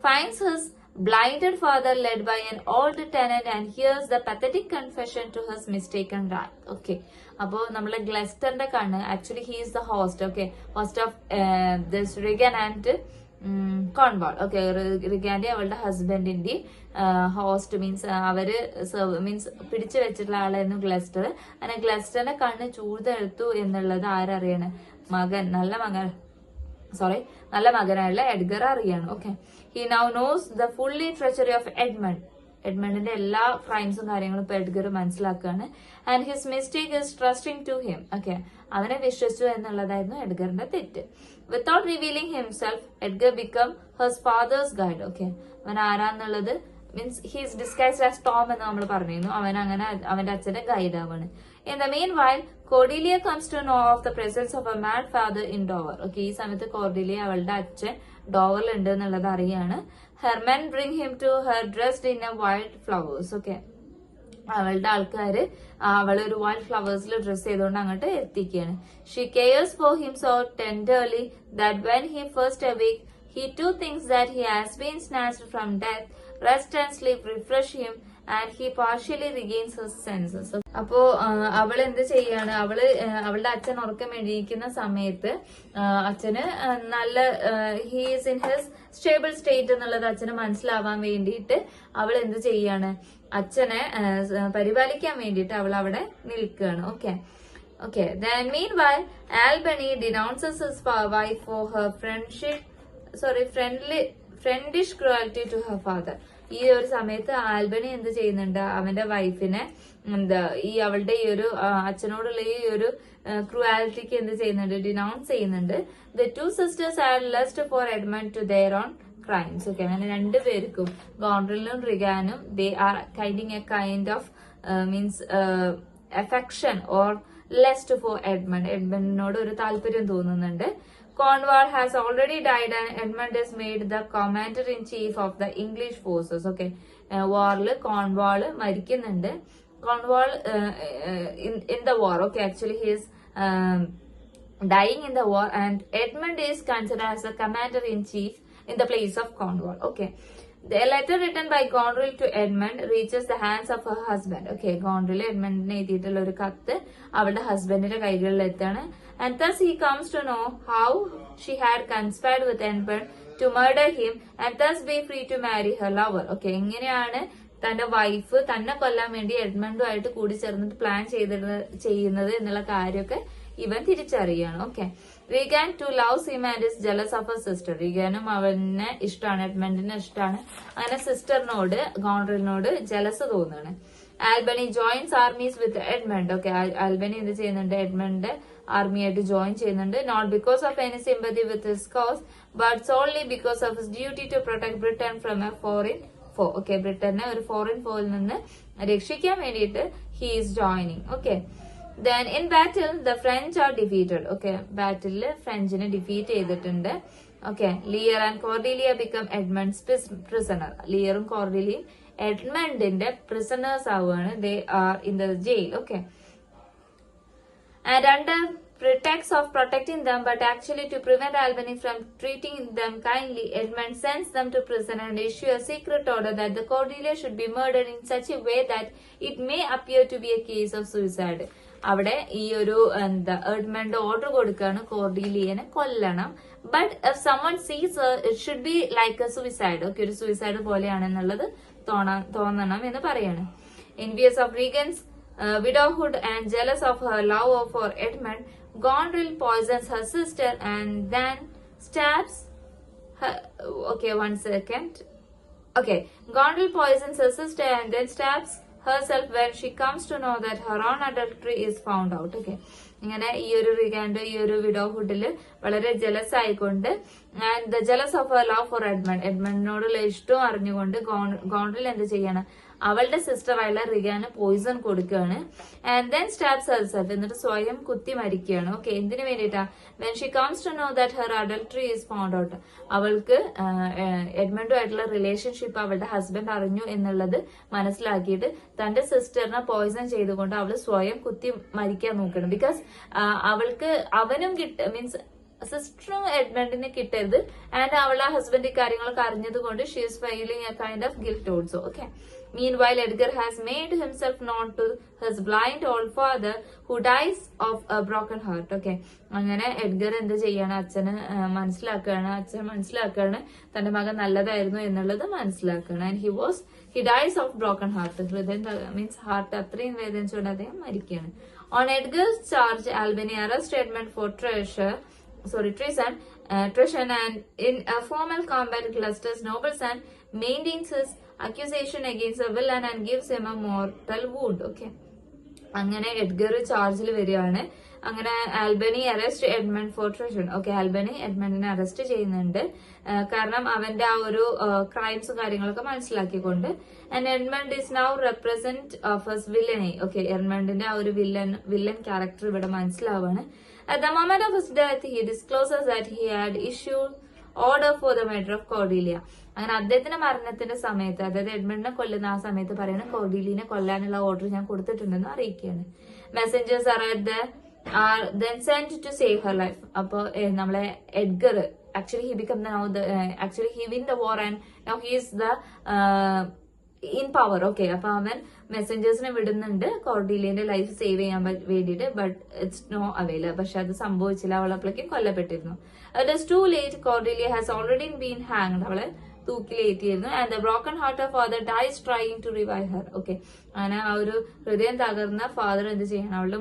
Speaker 1: Finds his blinded father led by an old tenant and hears the pathetic confession to his mistaken wrath. Okay, അപ്പോ നമ്മളെ ഗ്ലസ്റ്ററിന്റെ കണ്ണ് actually he is the host. Okay, host of this Regan and Cornwall. Okay, റിഗാന്റെ അവളുടെ ഹസ്ബൻഡിന്റെ host means അവര് പിടിച്ചു വെച്ചിട്ടുള്ള ആളായിരുന്നു ഗ്ലസ്റ്റർ. അങ്ങനെ ഗ്ലസ്റ്ററിന്റെ കണ്ണ് ചൂഴ്ന്നെടുത്തു എന്നുള്ളത് ആരറിയാണ്, നല്ല മകനായുള്ള എഡ്ഗർ അറിയാണ്. Okay, he now knows the fully treachery of Edmund. എഡ്മണ്ടിന്റെ എല്ലാ ക്രൈംസും കാര്യങ്ങളും ഇപ്പൊ എഡ്ഗർ മനസ്സിലാക്കുകയാണ്. And his mistake is trusting to him. Okay, അവനെ വിശ്വസിച്ചു എന്നുള്ളതായിരുന്നു എഡ്ഗറിന്റെ തെറ്റ്. Without revealing himself Edgar become his father's guide. Okay, അവൻ ആരാന്നുള്ളത് means he's disguised as Tom എന്ന് നമ്മൾ പറഞ്ഞിരുന്നു. അവൻ അങ്ങനെ അവന്റെ അച്ഛന്റെ ഗൈഡ് ആവാണ്. In the meanwhile, Cordelia comes to know of the presence of a mad father in Dover. Okay, ഈ സമയത്ത് കോർഡിലിയ അവളുടെ അച്ഛൻ ഡോവറിൽ ഉണ്ട് എന്നുള്ളത് അറിയാണ്. Her men bring him to her dressed in a wild flowers. Okay, അവളുടെ ആൾക്കാര് അവളൊരു വൈൽഡ് ഫ്ലവേഴ്സിൽ ഡ്രസ് ചെയ്തുകൊണ്ട് അങ്ങോട്ട് എത്തിക്കുകയാണ്. She cares for him so tenderly that when he first awake, he too thinks that he has been snatched from death. Rest and sleep refresh him and he partially regains his senses. അപ്പോ അവൾ എന്ത് ചെയ്യാണ്, അവളുടെ അച്ഛൻ ഉറക്കം എണീക്കുന്ന സമയത്ത് അച്ഛന് നല്ല he's in his stable state എന്നുള്ളത് അച്ഛന് മനസ്സിലാവാൻ വേണ്ടിയിട്ട് അവൾ എന്ത് ചെയ്യാണ്, അച്ഛനെ പരിപാലിക്കാൻ വേണ്ടിയിട്ട് അവൾ അവിടെ നിൽക്കുകയാണ്. Okay, then meanwhile Albany denounces his wife for her friendish cruelty to her father. ഈ ഒരു സമയത്ത് ആൽബണി എന്ത് ചെയ്യുന്നുണ്ട്, അവന്റെ വൈഫിനെ അവളുടെ ഈ ഒരു അച്ഛനോടുള്ള ഈ ഒരു ക്രൂവാലിറ്റിക്ക് എന്ത് ചെയ്യുന്നുണ്ട്, ഡിനൗൺസ് ചെയ്യുന്നുണ്ട്. The two sisters had lust for Edmund to their own crimes. Okay, അങ്ങനെ രണ്ടുപേർക്കും ഗോൺഡ്രിലും റിഗാനും they are a kind of affection or lust for Edmund. എഡ്മണ്ടിനോട് ഒരു താല്പര്യം തോന്നുന്നുണ്ട്. Cornwall has already died and Edmund is made the commander-in-chief of the English forces. Okay, വാറില് Cornwall മരിക്കുന്നുണ്ട്. Cornwall in the war. Okay, actually he is dying in the war and Edmund is considered as the commander-in-chief in the place of Cornwall. Okay, the letter written by Gondrel to Edmund reaches the hands of her husband. Okay, Gondrel എഡ്മണ്ടിന് എഴുതിയിട്ടുള്ള ഒരു കത്ത് അവളുടെ ഹസ്ബൻഡിന്റെ കൈകളിൽ എത്താണ്. And thus he comes to know how she had conspired with Edmund to murder him and thus be free to marry her lover. Okay, എങ്ങനെയാണ് തന്റെ wife തന്നെ കൊല്ലാൻ വേണ്ടി എഡ്മണ്ടുമായിട്ട് കൂടി ചേർന്നിട്ട് പ്ലാൻ ചെയ്യുന്നത് എന്നുള്ള കാര്യമൊക്കെ ഇവൻ തിരിച്ചറിയാണ്. Okay, Regan too loves him and is jealous of her sister. Reganum അവനെ ഇഷ്ടമാണ്, എഡ്മണ്ടിനെ ഇഷ്ടമാണ്. അങ്ങനെ സിസ്റ്ററിനോട് ഗോൺറിലിനോട് ജലസ് തോന്നുകയാണ്. Albany joins armies with Edmund. Okay, Albany എന്ത് ചെയ്യുന്നുണ്ട്? എഡ്മണ്ട് ആർമിയായിട്ട് ജോയിൻ ചെയ്യുന്നുണ്ട്. Not because of any sympathy with his cause but solely because of his duty to protect Britain from a foreign foe. Okay, ബ്രിട്ടനെ ഒരു foreign ഫോയിൽ നിന്ന് രക്ഷിക്കാൻ വേണ്ടിയിട്ട് he is joining. Okay, then in battle the French are defeated. Okay, battle ഫ്രഞ്ചിനെ defeat ചെയ്തിട്ടുണ്ട്. Okay, Lear and Cordelia become Edmund's prisoner. ലിയറും കോർഡിലിയും എഡ്മണ്ടിന്റെ prisoners ആവുകയാണ്. They are in the jail. Okay, and under pretext of protecting them but actually to prevent Albany from treating them kindly, Edmund sends them to prison and issue a secret order that the Cordelia should be murdered in such a way that it may appear to be a case of suicide. അവിടെ ഈ ഒരു Edmund order കൊടുക്കുകയാണ് കോർഡീലിയനെ കൊല്ലണം. But if someone സീസ് it should be like A suicide. Okay, ഒരു suicide പോലെയാണെന്നുള്ളത് തോന്നണം എന്ന് പറയാണ്. Envious of Regan's widowhood and jealous of her love for Edmund, Gondril poisons her sister and then stabs her. Okay, one second. Okay, Gondril poisons her sister and then stabs herself when she comes to know that her own adultery is found out. Okay, ഇങ്ങനെ ഈ ഒരു റിഗാൻഡ് ഈ ഒരു വിഡോഹുഡില് വളരെ jealous ആയിക്കൊണ്ട് and the jealous of her love for എഡ്മണ്ടിനോടുള്ള ഇഷ്ടവും അറിഞ്ഞുകൊണ്ട് ഗോൺറിൽ എന്ത് ചെയ്യാണ്? അവളുടെ സിസ്റ്റർ ആയുള്ള റിഗാന് പോയിസൺ കൊടുക്കുകയാണ്. ആൻഡ് ദെൻ സ്റ്റാബ്സ് ഹെർസെൽഫ്, എന്നിട്ട് സ്വയം കുത്തി മരിക്കുകയാണ്. ഓക്കെ, എന്തിനു വേണ്ടിയിട്ടാ? When she comes to know that her adultery is found out. അവൾക്ക് എഡ്മണ്ടുമായിട്ടുള്ള റിലേഷൻഷിപ്പ് അവളുടെ ഹസ്ബൻഡ് അറിഞ്ഞു എന്നുള്ളത് മനസ്സിലാക്കിയിട്ട് തന്റെ സിസ്റ്ററിനെ പോയിസൺ ചെയ്തുകൊണ്ട് അവള് സ്വയം കുത്തി മരിക്കാൻ നോക്കണം. ബിക്കോസ് അവൾക്ക് അവനും മീൻസ് സിസ്റ്ററും എഡ്മണ്ടിനെ കിട്ടരുത്. ആൻഡ് അവളുടെ ഹസ്ബൻഡ് ഈ കാര്യങ്ങളൊക്കെ അറിഞ്ഞത് കൊണ്ട് she is feeling a kind of guilt also. Okay, meanwhile Edgar has made himself known to his blind old father who dies of a broken heart. Okay, അങ്ങനെ Edgar എന്ത് ചെയ്യാണ്? അച്ഛൻ മനസ്സിലാക്കുകയാണ് തന്റെ മകൻ നല്ലതായിരുന്നു എന്നുള്ളത് മനസ്സിലാക്കുകയാണ്. And he dies of broken heart. ഹൃദയം മീൻസ് ഹാർട്ട് അത്രയും വേദനിച്ചുകൊണ്ട് അദ്ദേഹം മരിക്കുകയാണ്. On Edgar's charge, Albany arrests Edmund for treason, and in a formal combat Gloucester's noble son maintains his accusation against a villain and gives him a mortal wound. Okay, അങ്ങനെ Edgar ചാർജിൽ വരികയാണ്. അങ്ങനെ Albany arrest Edmund for treason. Okay, Albany എഡ്മണ്ടിനെ arrest ചെയ്യുന്നുണ്ട് കാരണം അവന്റെ ആ ഒരു ക്രൈംസും കാര്യങ്ങളൊക്കെ മനസ്സിലാക്കിക്കൊണ്ട്. And Edmund is now represent of his വില്ലനെ. ഓക്കെ, എഡ്മണ്ടിന്റെ ആ ഒരു വില്ലൻ ക്യാരക്ടർ ഇവിടെ മനസ്സിലാവാണ്. At the moment of his death, he discloses that he had issued order for the murder of Cordelia. അങ്ങനെ അദ്ദേഹത്തിന്റെ മരണത്തിന്റെ സമയത്ത്, അതായത് എഡ്മണ്ടിനെ കൊല്ലുന്ന ആ സമയത്ത് പറയുന്നത് കോർഡീലിയനെ കൊല്ലാനുള്ള ഓർഡർ ഞാൻ കൊടുത്തിട്ടുണ്ടെന്ന് അറിയിക്കുകയാണ്. Messengers are then sent to save her life. അപ്പൊ നമ്മളെ Edgar actually he win the war and now he is the in power. Okay, അപ്പൊ അവൻ മെസ്സഞ്ചേഴ്സിനെ വിടുന്നുണ്ട് കോർഡീലിയന്റെ ലൈഫ് സേവ് ചെയ്യാൻ വേണ്ടിയിട്ട്. But it's no avail. പക്ഷെ അത് സംഭവിച്ചില്ല, അവൾ അപ്പോഴേക്കും കൊല്ലപ്പെട്ടിരുന്നു. It is too late. Cordelia has already been hanged. അവളെ തൂക്കിലേറ്റിയിരുന്നു. And the broken heart of father dies trying to revive her. Okay, അങ്ങനെ ആ ഒരു ഹൃദയം തകർന്ന ഫാദർ എന്ത് ചെയ്യണം? അവളുടെ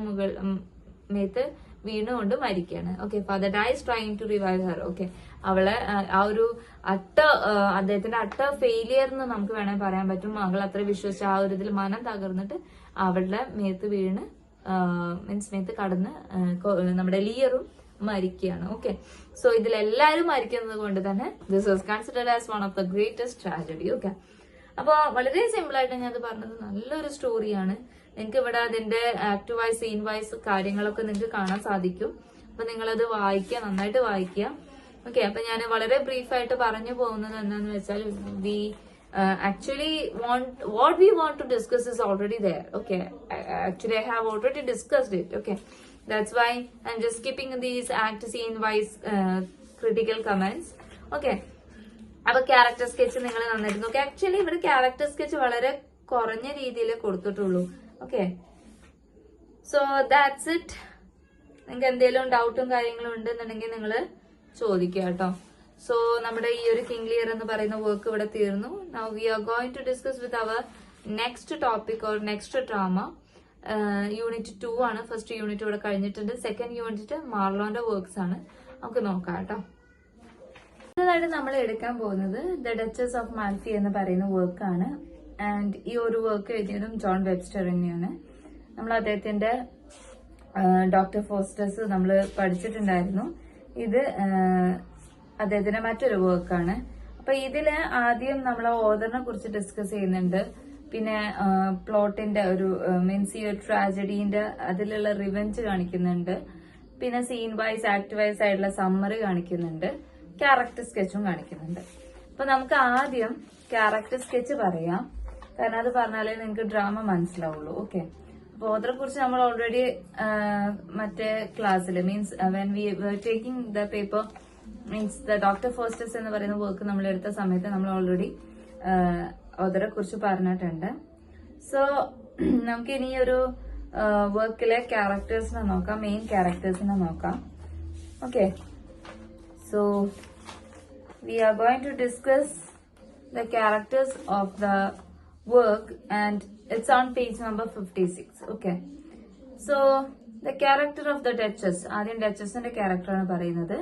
Speaker 1: മേത്ത് വീണുകൊണ്ട് മരിക്കുകയാണ്. Okay, father dies trying to revive her. Okay, അവളെ ആ ഒരു അദ്ദേഹത്തിന്റെ ഫെയിലിയർ എന്ന് നമുക്ക് വേണമെങ്കിൽ പറയാൻ പറ്റും. മകൾ അത്ര വിശ്വസിച്ച ആ ഒരു ഇതിൽ മനം തകർന്നിട്ട് അവളുടെ മേത്ത് വീണ് മേത്ത് കടന്ന് നമ്മുടെ ലിയറും മരിക്കുകയാണ്. ഓക്കെ, സോ ഇതിലെല്ലാരും മരിക്കുന്നത് കൊണ്ട് തന്നെ this was considered as one of the greatest tragedy. Okay, അപ്പൊ വളരെ സിമ്പിൾ ആയിട്ട് ഞാൻ അത് പറഞ്ഞത് നല്ലൊരു സ്റ്റോറിയാണ്. നിങ്ങൾക്ക് ഇവിടെ അതിന്റെ ആക്ട് വൈസ് സീൻ വൈസ് കാര്യങ്ങളൊക്കെ നിങ്ങൾക്ക് കാണാൻ സാധിക്കും. അപ്പൊ നിങ്ങളത് വായിക്കുക, നന്നായിട്ട് വായിക്കുക. ഓക്കെ, അപ്പൊ ഞാൻ വളരെ ബ്രീഫായിട്ട് പറഞ്ഞു പോകുന്നത് എന്താന്ന് വെച്ചാൽ actually what we want to discuss is already there. Okay, actually I have already discussed it. Okay, that's why I'm just skipping these act scene wise critical comments. Okay, അപ്പൊ ക്യാരക്ടർ സ്കെച്ച് നിങ്ങൾ നന്നായിട്ട് നോക്കി. Actually ഇവിടെ character sketch വളരെ കുറഞ്ഞ രീതിയിൽ കൊടുത്തിട്ടുള്ളൂ. Okay, so that's it. നിങ്ങൾക്ക് എന്തെങ്കിലും ഡൗട്ടും കാര്യങ്ങളും ഉണ്ടെന്നുണ്ടെങ്കിൽ നിങ്ങൾ ചോദിക്കുക കേട്ടോ. സോ നമ്മുടെ ഈ ഒരു കിങ് ലിയർ എന്ന് പറയുന്ന വർക്ക് ഇവിടെ തീർന്നു. Now we are going to discuss with our next topic or next drama. Unit 2 ആണ്. ഫസ്റ്റ് യൂണിറ്റ് ഇവിടെ കഴിഞ്ഞിട്ടുണ്ട്. സെക്കൻഡ് യൂണിറ്റ് മാർലോന്റെ വർക്ക്സ് ആണ്. നമുക്ക് നോക്കാം കേട്ടോ. അടുത്തതായിട്ട് നമ്മൾ എടുക്കാൻ പോകുന്നത് ദ ഡച്ചസ് ഓഫ് മാൽഫി എന്ന് പറയുന്ന വർക്കാണ്. ആൻഡ് ഈ ഒരു വർക്ക് എഴുതിയതും ജോൺ വെബ്സ്റ്റർ തന്നെയാണ്. നമ്മൾ അദ്ദേഹത്തിന്റെ ഡോക്ടർ ഫോസ്റ്റേഴ്സ് നമ്മൾ പഠിച്ചിട്ടുണ്ടായിരുന്നു. ഇത് അദ്ദേഹത്തിന്റെ മറ്റൊരു വർക്കാണ്. അപ്പൊ ഇതില് ആദ്യം നമ്മൾ ഓതറിനെ കുറിച്ച് ഡിസ്കസ് ചെയ്യുന്നുണ്ട്. പിന്നെ പ്ലോട്ടിന്റെ ഒരു മീൻസ് ഈ ഒരു ട്രാജഡീന്റെ അതിലുള്ള റിവെഞ്ച് കാണിക്കുന്നുണ്ട്. പിന്നെ സീൻ വൈസ് ആക്ട് വൈസ് ആയിട്ടുള്ള സമ്മറി കാണിക്കുന്നുണ്ട്. ക്യാരക്ടർ സ്കെച്ചും കാണിക്കുന്നുണ്ട്. അപ്പൊ നമുക്ക് ആദ്യം ക്യാരക്ടർ സ്കെച്ച് പറയാം, കാരണം അത് പറഞ്ഞാലേ നിങ്ങൾക്ക് ഡ്രാമ മനസ്സിലാവുള്ളൂ. ഓക്കെ, അപ്പൊ ഓതറെ കുറിച്ച് നമ്മൾ ഓൾറെഡി മറ്റേ ക്ലാസ്സിൽ means when we taking the paper means the doctor fosters എന്ന് പറയുന്ന വർക്ക് നമ്മൾ എടുത്ത സമയത്ത് നമ്മൾ ഓൾറെഡി ഓതറെ കുറിച്ച് പറഞ്ഞിട്ടുണ്ട്. സോ നമുക്ക് ഇനി ഒരു വർക്കിലെ ക്യാരക്ടേഴ്സിനെ നോക്കാം, മെയിൻ ക്യാരക്ടേഴ്സിനെ നോക്കാം. Okay, so we are going to discuss the characters of the work and it's on page number 56. Okay, so the character of the Duchess, ആദ്യം ഡച്ചസിന്റെ ക്യാരക്ടർ ആണ് പറയുന്നത്.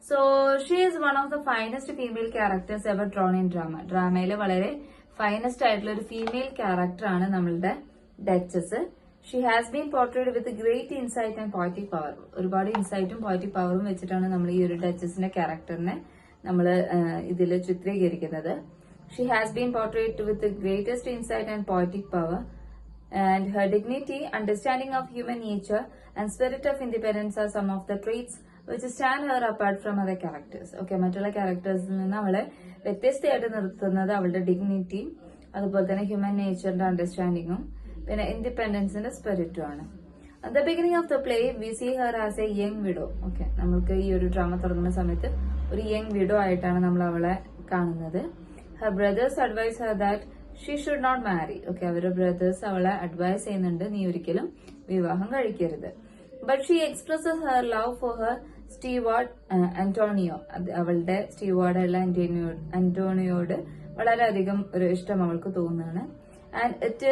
Speaker 1: So she is one of the finest female characters ever drawn in drama. ഡ്രാമയിലെ വളരെ finest ആയിട്ടുള്ള ഒരു female character ആണ് നമ്മളുടെ duchess. She has been portrayed with great insight and poetic power. ഒരുപാട് ഇൻസൈറ്റും poetic പവറും വെച്ചിട്ടാണ് നമ്മൾ ഈ ഒരു ഡച്ചസിന്റെ ക്യാരക്ടറിനെ നമ്മൾ ഇതിൽ ചിത്രീകരിക്കുന്നത്. She has been portrait with greatest insight and poetic power and her dignity, understanding of human nature and spirit of independence are some of the traits which stand her apart from other characters. Okay, മറ്റുള്ള ക്യാരക്ടേഴ്സിൽ നിന്ന് അവളെ വ്യത്യസ്തമായിട്ട് നിർത്തുന്നത് അവളുടെ ഡിഗ്നിറ്റിയും അതുപോലെ തന്നെ human നേച്ചറിന്റെ അണ്ടർസ്റ്റാൻഡിങ്ങും പിന്നെ ഇൻഡിപെൻഡൻസിന്റെ സ്പിരിറ്റും ആണ്. At the beginning of the play, we see her as a young widow. Okay, നമ്മൾക്ക് ഈ ഒരു ഡ്രാമ തുടങ്ങുന്ന സമയത്ത് ഒരു യങ് വിഡോ ആയിട്ടാണ് നമ്മൾ അവളെ കാണുന്നത്. Her brothers advise her that she should not marry. Okay, അവരുടെ ബ്രദേഴ്സ് അവളെ അഡ്വൈസ് ചെയ്യുന്നുണ്ട്, നീ ഒരിക്കലും വിവാഹം കഴിക്കരുത്. But she expresses her love for her steward Antonio. അവളുടെ സ്റ്റീവാർഡ് അല്ല അന്റോണിയോട് വളരെയധികം ഒരു ഇഷ്ടം അവൾക്ക് തോന്നുന്നതാണ്. And it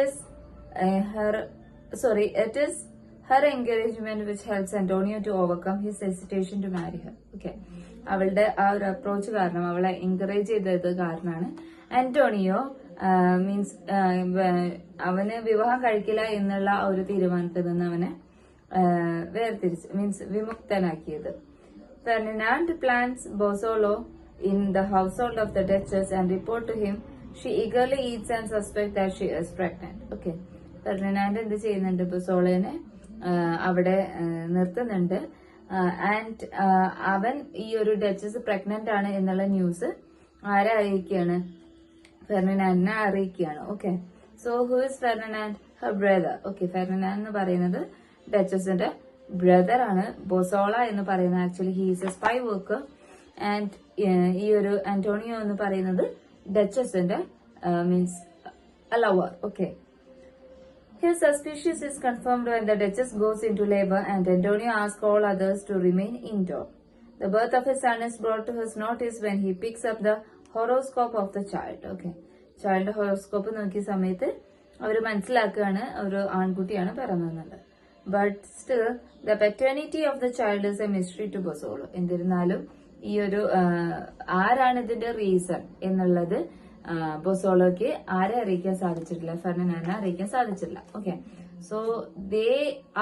Speaker 1: is her encouragement which helps Antonio to overcome his hesitation to marry her. Okay, അവളുടെ ആ ഒരു അപ്രോച്ച് കാരണം, അവളെ എൻകറേജ് ചെയ്തത് കാരണമാണ് ആന്റോണിയോ മീൻസ് അവന് വിവാഹം കഴിക്കില്ല എന്നുള്ള ആ ഒരു തീരുമാനത്തിൽ നിന്ന് അവനെ വേർതിരിച്ച് means വിമുക്തനാക്കിയത്. Ferdinand plants Bozzolo in the household of the Duchess and report to him. She eagerly eats and suspects that she is pregnant. Okay, Ferdinand എന്ത് ചെയ്യുന്നുണ്ട്, ബൊസോളോനെ അവിടെ നിർത്തുന്നുണ്ട്. ആൻഡ് അവൻ ഈ ഒരു ഡച്ചസ് പ്രഗ്നന്റ് ആണ് എന്നുള്ള ന്യൂസ് ആരെ അറിയിക്കുകയാണ്, ഫെർഡിനാൻഡിനെ അറിയിക്കുകയാണ്. Okay, so who is Ferdinand? Her brother. Okay, Ferdinand എന്ന് പറയുന്നത് ഡച്ചസിന്റെ ബ്രദർ ആണ്. ബൊസോള എന്ന് പറയുന്നത് actually he is a spy worker. And ഈ ഒരു ആന്റോണിയോ എന്ന് പറയുന്നത് ഡച്ചസിന്റെ means lover. Okay, his suspicion is confirmed when the Duchess goes into labor and Antonio asks all others to remain indoor. The birth of his son is brought to his notice when he picks up the horoscope of the child. Okay, child horoscope നോക്കിയ സമയത്ത് അവർ മനസ്സിലാക്കുകയാണ് ഒരു ആൺകുട്ടിയാണ് പിറന്നത്. But still the paternity of the child is a mystery to Bosola. എന്നിരുന്നാലും ഈ ഒരു ആരാണ് ഇതിന്റെ റീസൺ എന്നുള്ളത് ബൊസോളോക്ക് ആരെ അറിയിക്കാൻ സാധിച്ചിട്ടില്ല, ഫെർഡിനാൻഡിനെ അറിയിക്കാൻ സാധിച്ചില്ല. Okay, so they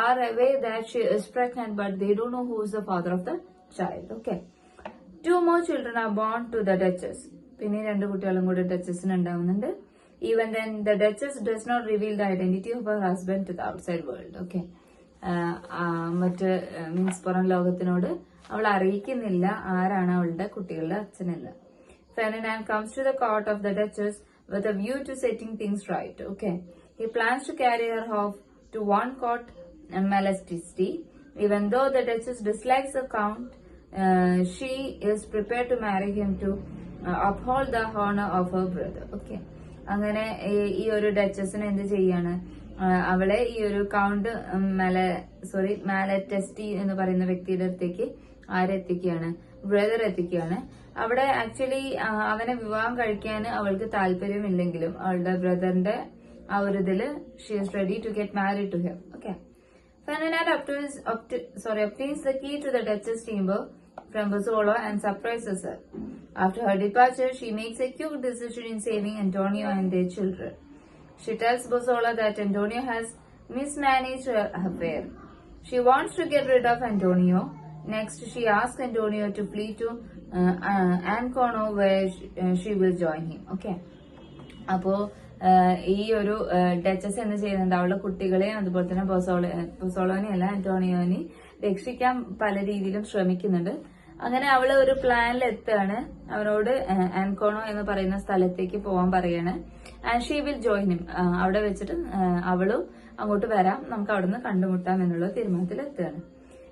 Speaker 1: are away that she is pregnant but they don't know who is the father of the child. Okay, 2 more children are born to the Duchess. പിന്നെ 2 കുട്ടികളും കൂടി ഡച്ചസിന് ഉണ്ടാവുന്നുണ്ട്. Even then the duchess does not reveal the identity of her husband to the outside world. Okay, മറ്റ് means പുറം ലോകത്തിനോട് അവൾ അറിയിക്കുന്നില്ല ആരാണ് അവളുടെ കുട്ടികളുടെ അച്ഛനെന്ന്. Ferdinand comes to the court of the Duchess with a view to setting things right. Okay, he plans to carry her off to one court Malasticity. Even though the Duchess dislikes the Count, she is prepared to marry him to uphold the honor of her brother. Okay, അങ്ങനെ ഈ ഒരു ഡച്ചസിന് എന്ത് ചെയ്യാണ്, അവളെ ഈ ഒരു count മാലറ്റെസ്റ്റി എന്ന് പറയുന്ന വ്യക്തിയുടെ അടുത്തേക്ക് ആരെത്തിക്കുകയാണ്, ബ്രദർ എത്തിക്കുകയാണ്. അവിടെ ആക്ച്വലി അവനെ വിവാഹം കഴിക്കാൻ അവൾക്ക് താല്പര്യമില്ലെങ്കിലും അവളുടെ ബ്രദറിന്റെ ആ ഒരു ഇതില് she is ready to get married to him. Okay. Ferdinand obtains the key to the Duchess' chamber from Bozzolo and surprises her. After her departure, she makes a quick decision in saving Antonio and their children. She tells Bozzolo that Antonio has mismanaged her affair. She wants to get rid of Antonio. Next, she asks Antonio to flee to Ancona, where she will join him. Okay. അപ്പോ ഈ ഒരു duchess എന്ത് ചെയ്യുന്നുണ്ട്, അവളുടെ കുട്ടികളെയും അതുപോലെ തന്നെ ബൊസോളോനെയല്ല ആന്റോണിയോനെ രക്ഷിക്കാൻ പല രീതിയിലും ശ്രമിക്കുന്നുണ്ട്. അങ്ങനെ അവള് ഒരു പ്ലാനിൽ എത്താണ്. അവനോട് ആൻകോണോ എന്ന് പറയുന്ന സ്ഥലത്തേക്ക് പോവാൻ പറയാണ്. And she will join him. അവിടെ വെച്ചിട്ട് അവളും അങ്ങോട്ട് വരാം, നമുക്ക് അവിടുന്ന് കണ്ടുമുട്ടാം എന്നുള്ള തീരുമാനത്തിൽ എത്തുകയാണ്.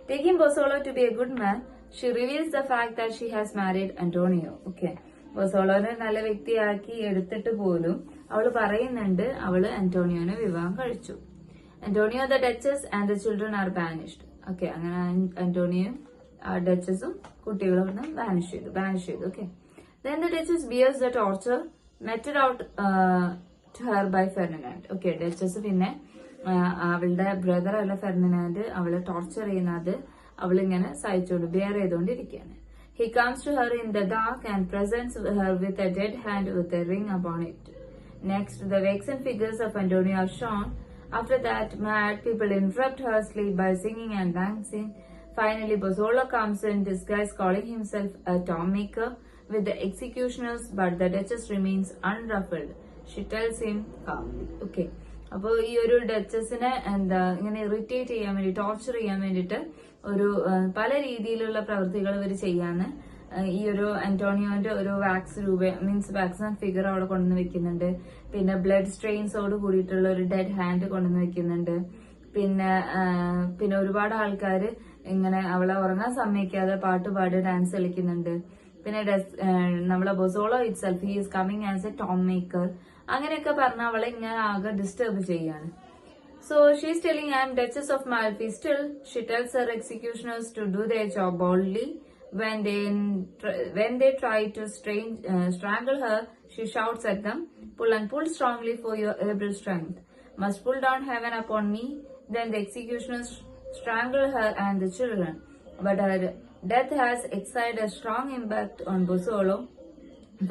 Speaker 1: Taking Bosola to be a good man, she reveals the fact that she has married Antonio. Okay. ബൊസോളോനെ നല്ല വ്യക്തിയാക്കി എടുത്തിട്ട് പോലും അവള് പറയുന്നുണ്ട് അവള് ആന്റോണിയോനെ വിവാഹം കഴിച്ചു. Antonio, the duchess and the children are banished. Okay. അങ്ങനെ ആന്റോണിയോയും ഡച്ചസും കുട്ടികളും ബാനിഷ് ചെയ്തു. Okay. Then the Duchess bears the torture meted out to her by Ferdinand. Okay, Duchess പിന്നെ അവളുടെ ബ്രദർ അല്ല ഫെർഡിനാൻഡ് അവളെ ടോർച്ചർ ചെയ്യുന്നത് അവളിങ്ങനെ ബെയർ ചെയ്തുകൊണ്ടിരിക്കുകയാണ്. He comes to her in the dark and presents her with a dead hand with a ring upon it. Next, the waxen figures of Antonio are shown. After that, mad people interrupt her sleep by singing and dancing. Finally, Bozzolo comes in disguise, calling himself a tom maker with the executioners, but the Duchess remains unruffled. She tells him calmly. Okay. അപ്പൊ ഈ ഒരു ഡച്ചസിനെ ഇങ്ങനെ irritate ചെയ്യാൻ വേണ്ടി, torture ചെയ്യാൻ വേണ്ടിയിട്ട് ഒരു പല രീതിയിലുള്ള പ്രവൃത്തികൾ ഇവർ ചെയ്യാന്ന് ഈ ഒരു ആന്റോണിയോന്റെ ഒരു വാക്സ് ഫിഗർ അവിടെ കൊണ്ടുവന്ന് വെക്കുന്നുണ്ട്. പിന്നെ ബ്ലഡ് സ്ട്രെയിൻസോട് കൂടിയിട്ടുള്ള ഒരു ഡെഡ് ഹാൻഡ് കൊണ്ടുവന്ന് വെക്കുന്നുണ്ട്. പിന്നെ ഒരുപാട് ആൾക്കാർ ഇങ്ങനെ അവളെ ഉറങ്ങാൻ സമ്മതിക്കാതെ പാട്ടുപാടി ഡാൻസ് കളിക്കുന്നുണ്ട്. പിന്നെ നമ്മളെ Bosola itself he is coming as a tomb maker അങ്ങനെയൊക്കെ പറഞ്ഞ അവളെ ഇങ്ങനെ ആകെ ഡിസ്റ്റർബ് ചെയ്യാണ്. So she's telling, I am Duchess of Malfi. Still, she tells her executioners to do their job boldly. When they try to strangle her, she shouts at them, pull strongly for your able strength. Must pull down heaven upon me. Then the executioners strangle her and the children. But her death has exerted a strong impact on Bozzolo.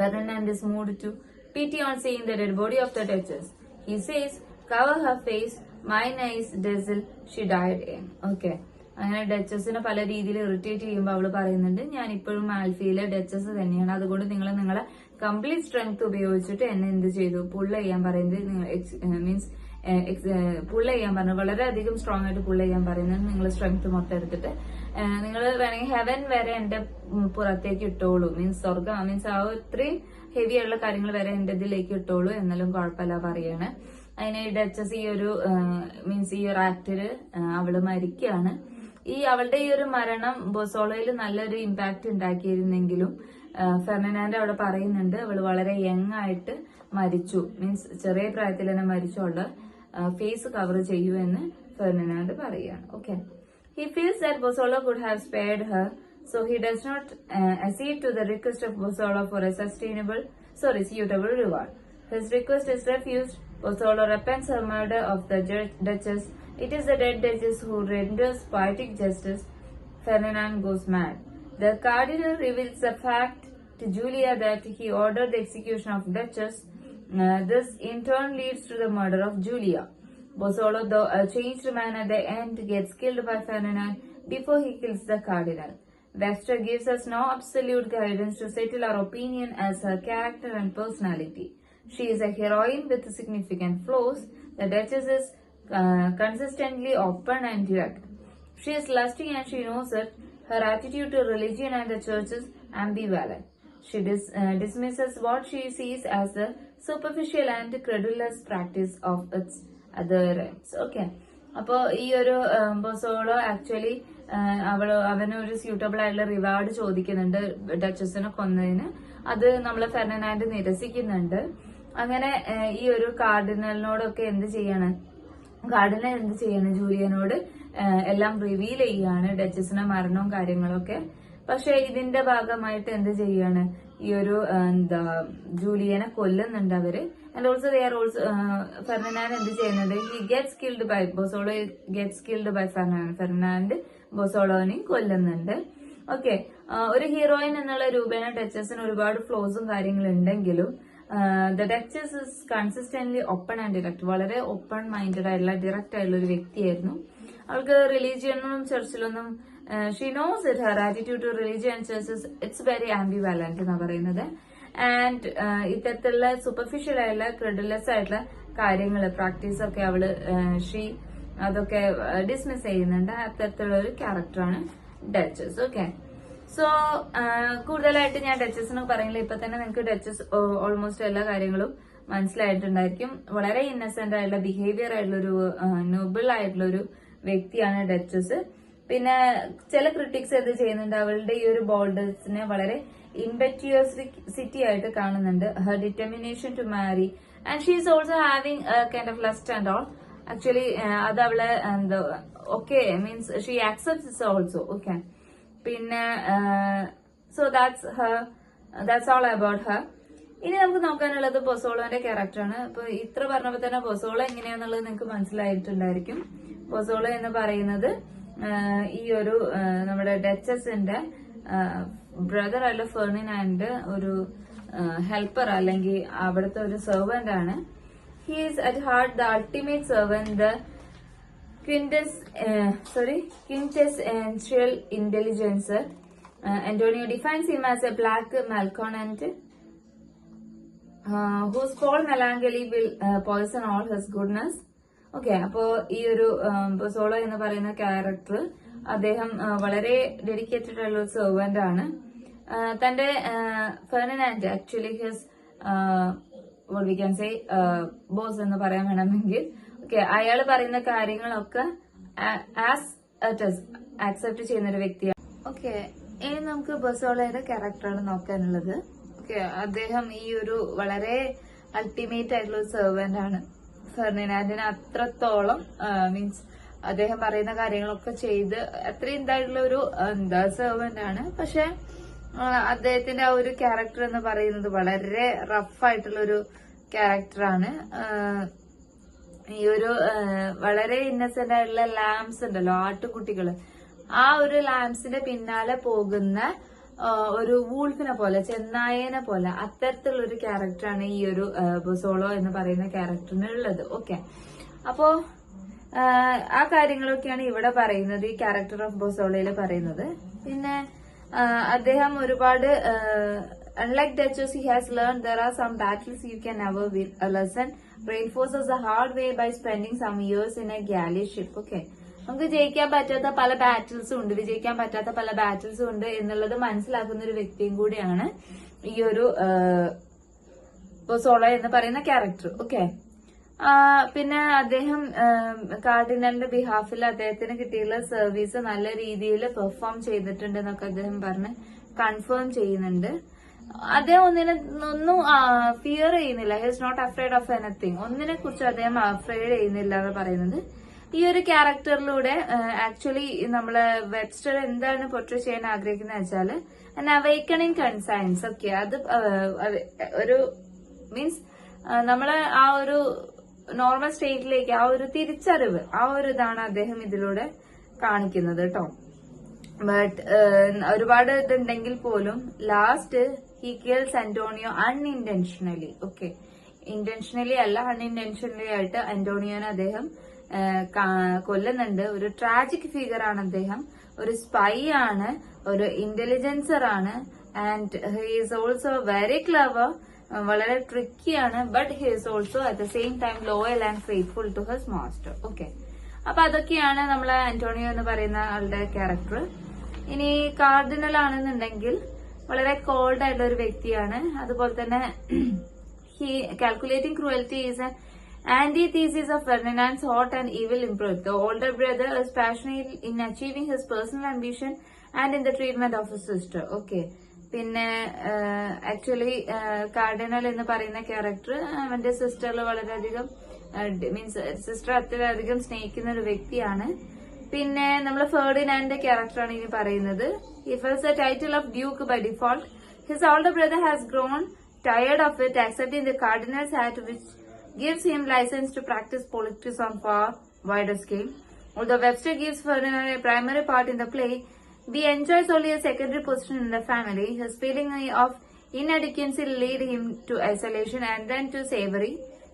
Speaker 1: Ferdinand is moved to pity on seeing the dead body of the Duchess. He says, cover her face, mine eyes dazzle, she died in. Okay. അങ്ങനെ ഡച്ചസിനെ പല രീതിയിൽ irritate ചെയ്യുമ്പോൾ അവള് പറയുന്നുണ്ട്, ഞാൻ ഇപ്പോഴും ആൽഫിയിലെ duchess തന്നെയാണ്, അതുകൊണ്ട് നിങ്ങൾ നിങ്ങളെ കംപ്ലീറ്റ് സ്ട്രെങ്ത് ഉപയോഗിച്ചിട്ട് എന്നെ എന്ത് ചെയ്തു, പുള്ള ചെയ്യാൻ പറയുന്നത് പുള്ള ചെയ്യാൻ പറഞ്ഞു, വളരെയധികം സ്ട്രോങ് ആയിട്ട് പുള്ള ചെയ്യാൻ പറയുന്നത്, നിങ്ങൾ സ്ട്രെങ്ത് മൊത്തം എടുത്തിട്ട് നിങ്ങൾ വേണമെങ്കിൽ ഹെവൻ വരെ എന്റെ പുറത്തേക്ക് ഇട്ടോളൂ, സ്വർഗം ആ ഇത്രയും ഹെവി ആയിട്ടുള്ള കാര്യങ്ങൾ വരെ എന്റെ ഇതിലേക്ക് ഇട്ടോളൂ എന്നാലും കുഴപ്പമില്ല പറയാണ്. അതിന് ഡച്ചസ് ഈ ഒരു ഈ ഒരു ആക്ടില് അവള് മരിക്കുകയാണ്. അവളുടെ ഈ ഒരു മരണം ബൊസോളോയിൽ നല്ലൊരു ഇമ്പാക്ട് ഉണ്ടാക്കിയിരുന്നെങ്കിലും ഫെർഡിനാൻഡ് അവിടെ പറയുന്നുണ്ട് അവള് വളരെ യങ് ആയിട്ട് മരിച്ചു, ചെറിയ പ്രായത്തിൽ തന്നെ മരിച്ചുള്ള ഫേസ് കവർ ചെയ്യൂ എന്ന് ഫെർഡിനാൻഡ് പറയുകയാണ്. Okay. He feels that Bozzolo could have spared her, so he does not accede to the request of Bozzolo for a suitable reward. His request is refused. Bozzolo repents her murder of the Duchess. It is the dead Duchess who renders poetic justice. Ferdinand goes mad. The cardinal reveals the fact to Julia that he ordered the execution of Duchess. This in turn leads to the murder of Julia. Bozzolo, though a changed man at the end, gets killed by Ferdinand before he kills the cardinal. Webster gives us no absolute guidance to settle our opinion as her character and personality. She is a heroine with significant flaws. The Duchess is consistently open and direct. She is lusty and she knows it. Her attitude to religion and the church is ambivalent. She dismisses what she sees as the superficial and credulous practice of its adherents. Okay. അപ്പോ ഈ ഒരു ബൊസോളോ actually അവനൊരു suitable ആയിട്ടുള്ള reward ചോദിക്കുന്നുണ്ട് ഡച്ചസിനെ കൊന്നതിന്. അത് നമ്മളെ Ferdinand നിരസിക്കുന്നുണ്ട്. അങ്ങനെ ഈ ഒരു കാർഡിനലിനോടൊക്കെ എന്ത് ചെയ്യാണ് ജൂലിയനോട് എല്ലാം റിവീൽ ചെയ്യാണ്, ഡച്ചസിന്റെ മരണവും കാര്യങ്ങളൊക്കെ പക്ഷെ ഇതിന്റെ ഭാഗമായിട്ട് എന്ത് ചെയ്യാണ്, ഈ ഒരു ജൂലിയനെ കൊല്ലുന്നുണ്ട് അവര്. And also they are also Ferdinand എന്ത് ചെയ്യുന്നത്, he gets killed by Bosola, gets killed by Ferdinand ബൊസോളോനെയും കൊല്ലുന്നുണ്ട്. ഓക്കെ, ഒരു ഹീറോയിൻ എന്നുള്ള രൂപേണ ഡച്ചസിന് ഒരുപാട് ഫ്ലോസും കാര്യങ്ങളും ഉണ്ടെങ്കിലും the Duchess is consistently open and direct, വളരെ ഓപ്പൺ മൈൻഡഡ് ആയിട്ടുള്ള ഡിറക്റ്റ് ആയിട്ടുള്ള ഒരു വ്യക്തിയായിരുന്നു. അവൾക്ക് റിലീജിയനും ചർച്ചിലൊന്നും she knows it, her attitude to religion and churches it's very ambivalent എന്നാ പറയുന്നത്. ആൻഡ് ഇത്തരത്തിലുള്ള സൂപ്പർഫിഷ്യൽ ആയിട്ടുള്ള ക്രെഡിലെസ് ആയിട്ടുള്ള കാര്യങ്ങൾ പ്രാക്ടീസ് ഒക്കെ അവള് അതൊക്കെ ഡിസ്മിസ് ചെയ്യുന്നുണ്ട്. അത്തരത്തിലുള്ള ഒരു ക്യാരക്ടറാണ് ഡച്ചസ്. ഓക്കെ, സോ കൂടുതലായിട്ട് ഞാൻ ഡച്ചസിന് പറയുന്നില്ല, ഇപ്പൊ തന്നെ നിങ്ങൾക്ക് ഡച്ചസ് ഓൾമോസ്റ്റ് എല്ലാ കാര്യങ്ങളും മനസ്സിലായിട്ടുണ്ടായിരിക്കും. വളരെ ഇന്നസെന്റ് ആയിട്ടുള്ള ബിഹേവിയർ ആയിട്ടുള്ളൊരു നോബിൾ ആയിട്ടുള്ളൊരു വ്യക്തിയാണ് ഡച്ചസ്. പിന്നെ ചില ക്രിട്ടിക്സ് എന്ത് ചെയ്യുന്നുണ്ട്, അവളുടെ ഈ ഒരു ബോൾഡേഴ്സിനെ വളരെ ഇംപെറ്റ്യൂസിറ്റി ആയിട്ട് കാണുന്നുണ്ട്. Her determination to marry and she is also having kind of lust and all. Actually അത് അവളെ എന്താ okay means she accepts also. Okay, പിന്നെ so that's all about her. ഇനി നമുക്ക് നോക്കാനുള്ളത് ബൊസോളോന്റെ ക്യാരക്ടറാണ്. അപ്പൊ ഇത്ര പറഞ്ഞപ്പോ തന്നെ ബൊസോളോ എങ്ങനെയാന്നുള്ളത് നിങ്ങൾക്ക് മനസ്സിലായിട്ടുണ്ടായിരിക്കും. ബൊസോളോ എന്ന് പറയുന്നത് ഈ ഒരു നമ്മുടെ ഡച്ചസിന്റെ ബ്രദർ അല്ല ഫെർഡിനാൻഡ് ഒരു ഹെൽപ്പർ അല്ലെങ്കിൽ അവിടുത്തെ ഒരു സെർവന്റ് ആണ്. He is at heart the ultimate servant, the quintessential intelligencer. Antonio defines him as a black malcontent whose cold melancholy will poison all his goodness. Okay, അപ്പോ ഈ ഒരു ബൊസോളോ എന്ന് പറയുന്ന ക്യാരക്ടർ അദ്ദേഹം വളരെ ഡെഡിക്കേറ്റഡ് ആയിട്ടുള്ള ഒരു സെർവന്റ് ആണ്. തന്റെ Ferdinand actually his what we can say boss എന്ന് പറയാൻ വേണമെങ്കിൽ, ഓക്കെ, അയാൾ പറയുന്ന കാര്യങ്ങളൊക്കെ ആക്സെപ്റ്റ് ചെയ്യുന്ന ഒരു വ്യക്തിയാണ്. ഓക്കെ, ഇനി നമുക്ക് ബൊസോളോയുടെ ക്യാരക്ടറാണ് നോക്കാനുള്ളത്. ഓക്കെ, അദ്ദേഹം ഈ ഒരു വളരെ അൾട്ടിമേറ്റ് ആയിട്ടുള്ള ഒരു സെർവന്റ് ആണ്. ഫെർഡിനാൻഡിന് അത്രത്തോളം മീൻസ് അദ്ദേഹം പറയുന്ന കാര്യങ്ങളൊക്കെ ചെയ്ത് അത്രയും ഇതായിട്ടുള്ള ഒരു സെർവന്റ് ആണ്. പക്ഷെ അദ്ദേഹത്തിന്റെ ആ ഒരു ക്യാരക്ടർ എന്ന് പറയുന്നത് വളരെ റഫ് ആയിട്ടുള്ള ഒരു ക്യാരക്ടറാണ്. ഈ ഒരു വളരെ ഇന്നസെന്റ് ആയിട്ടുള്ള ലാംസ് ഉണ്ടല്ലോ, ആട്ടുകുട്ടികള്, ആ ഒരു ലാംസിന്റെ പിന്നാലെ പോകുന്ന ഒരു വൂൾഫിനെ പോലെ, ചെന്നായനെ പോലെ, അത്തരത്തിലുള്ള ഒരു ക്യാരക്ടറാണ് ഈ ഒരു ബൊസോളോ എന്ന് പറയുന്ന ക്യാരക്ടറിന് ഉള്ളത്. ഓക്കെ, അപ്പോ ആ കാര്യങ്ങളൊക്കെയാണ് ഇവിടെ പറയുന്നത്, ഈ ക്യാരക്ടർ ഓഫ് ബൊസോളോയിൽ പറയുന്നത്. പിന്നെ അദ്ദേഹം ഒരുപാട് unlike Duchess, he has learned there are some battles you can never win. A lesson reinforces the hard way by spending some years in a galley ship. Okay, നമുക്ക് ജയിക്കാൻ പറ്റാത്ത പല ബാറ്റിൽസും ഉണ്ട്, വിജയിക്കാൻ പറ്റാത്ത പല ബാറ്റിൽസും ഉണ്ട് എന്നുള്ളത് മനസ്സിലാക്കുന്ന ഒരു വ്യക്തിയും കൂടിയാണ് ഈ ഒരു ബൊസോളോ എന്ന് പറയുന്ന ക്യാരക്ടർ. ഓക്കെ, പിന്നെ അദ്ദേഹം കാർഡിനലിന്റെ ബിഹാഫിൽ അദ്ദേഹത്തിന് കിട്ടിയുള്ള സർവീസ് നല്ല രീതിയിൽ പെർഫോം ചെയ്തിട്ടുണ്ട് എന്നൊക്കെ അദ്ദേഹം പറഞ്ഞ് കൺഫേം ചെയ്യുന്നുണ്ട്. അദ്ദേഹം ഒന്നും ഫിയർ ചെയ്യുന്നില്ല. He is not afraid of anything. ഒന്നിനെ കുറിച്ച് അദ്ദേഹം അഫ്രൈഡ് ചെയ്യുന്നില്ല എന്ന് പറയുന്നത് ഈ ഒരു ക്യാരക്ടറിലൂടെ ആക്ച്വലി നമ്മള് വെബ്സ്റ്റർ എന്താണ് പോർട്രേ ചെയ്യാൻ ആഗ്രഹിക്കുന്നത് വെച്ചാല് അവൈക്കണിങ് കൺസൈൻസ്. ഓക്കെ, അത് ഒരു മീൻസ് നമ്മള് ആ ഒരു നോർമൽ സ്റ്റേറ്റിലേക്ക് ആ ഒരു തിരിച്ചറിവ്, ആ ഒരു ഇതാണ് അദ്ദേഹം ഇതിലൂടെ കാണിക്കുന്നത് കേട്ടോ. ബട്ട് ഒരുപാട് ഇതുണ്ടെങ്കിൽ പോലും last he kills Antonio unintentionally. Okay, intentionally അല്ല, അൺഇന്റൻഷനലി ആയിട്ട് അന്റോണിയോനെ അദ്ദേഹം കൊല്ലുന്നുണ്ട്. ഒരു ട്രാജിക് ഫിഗർ ആണ് അദ്ദേഹം, ഒരു സ്പൈ ആണ്, ഒരു ഇന്റലിജൻസർ ആണ്. And he is also very clever, വളരെ ട്രിക്കിയാണ്. But he is also at the same time loyal and faithful to his master. Okay, അപ്പൊ അതൊക്കെയാണ് നമ്മളെ ആന്റോണിയോ എന്ന് പറയുന്ന ആളുടെ ക്യാരക്ടർ. ഇനി കാർഡിനൽ ആണെന്നുണ്ടെങ്കിൽ വളരെ കോൾഡ് ആയിട്ടുള്ള ഒരു വ്യക്തിയാണ്. അതുപോലെ തന്നെ he calculating cruelty is A antithesis of Ferdinand's hot and evil imprint. The older brother is passionate in achieving his personal ambition and in the treatment of his sister. Okay, പിന്നെ actually cardinal എന്ന് പറയുന്ന character അവന്റെ സിസ്റ്ററിൽ വളരെയധികം means sister അത്രയധികം സ്നേഹിക്കുന്ന ഒരു വ്യക്തിയാണ്. പിന്നെ നമ്മൾ ഫെർഡിനാൻഡിന്റെ ക്യാരക്ടറാണ് ഇനി പറയുന്നത്. He fills the title of Duke by default. His older brother has grown tired of it, accepting the cardinal's hat, which gives him license to practice politics on far wider scale. Although Webster gives Ferdinand a primary part in the play, he enjoys only a secondary position in the family. His feeling of inadequacy lead him to isolation and then to slavery.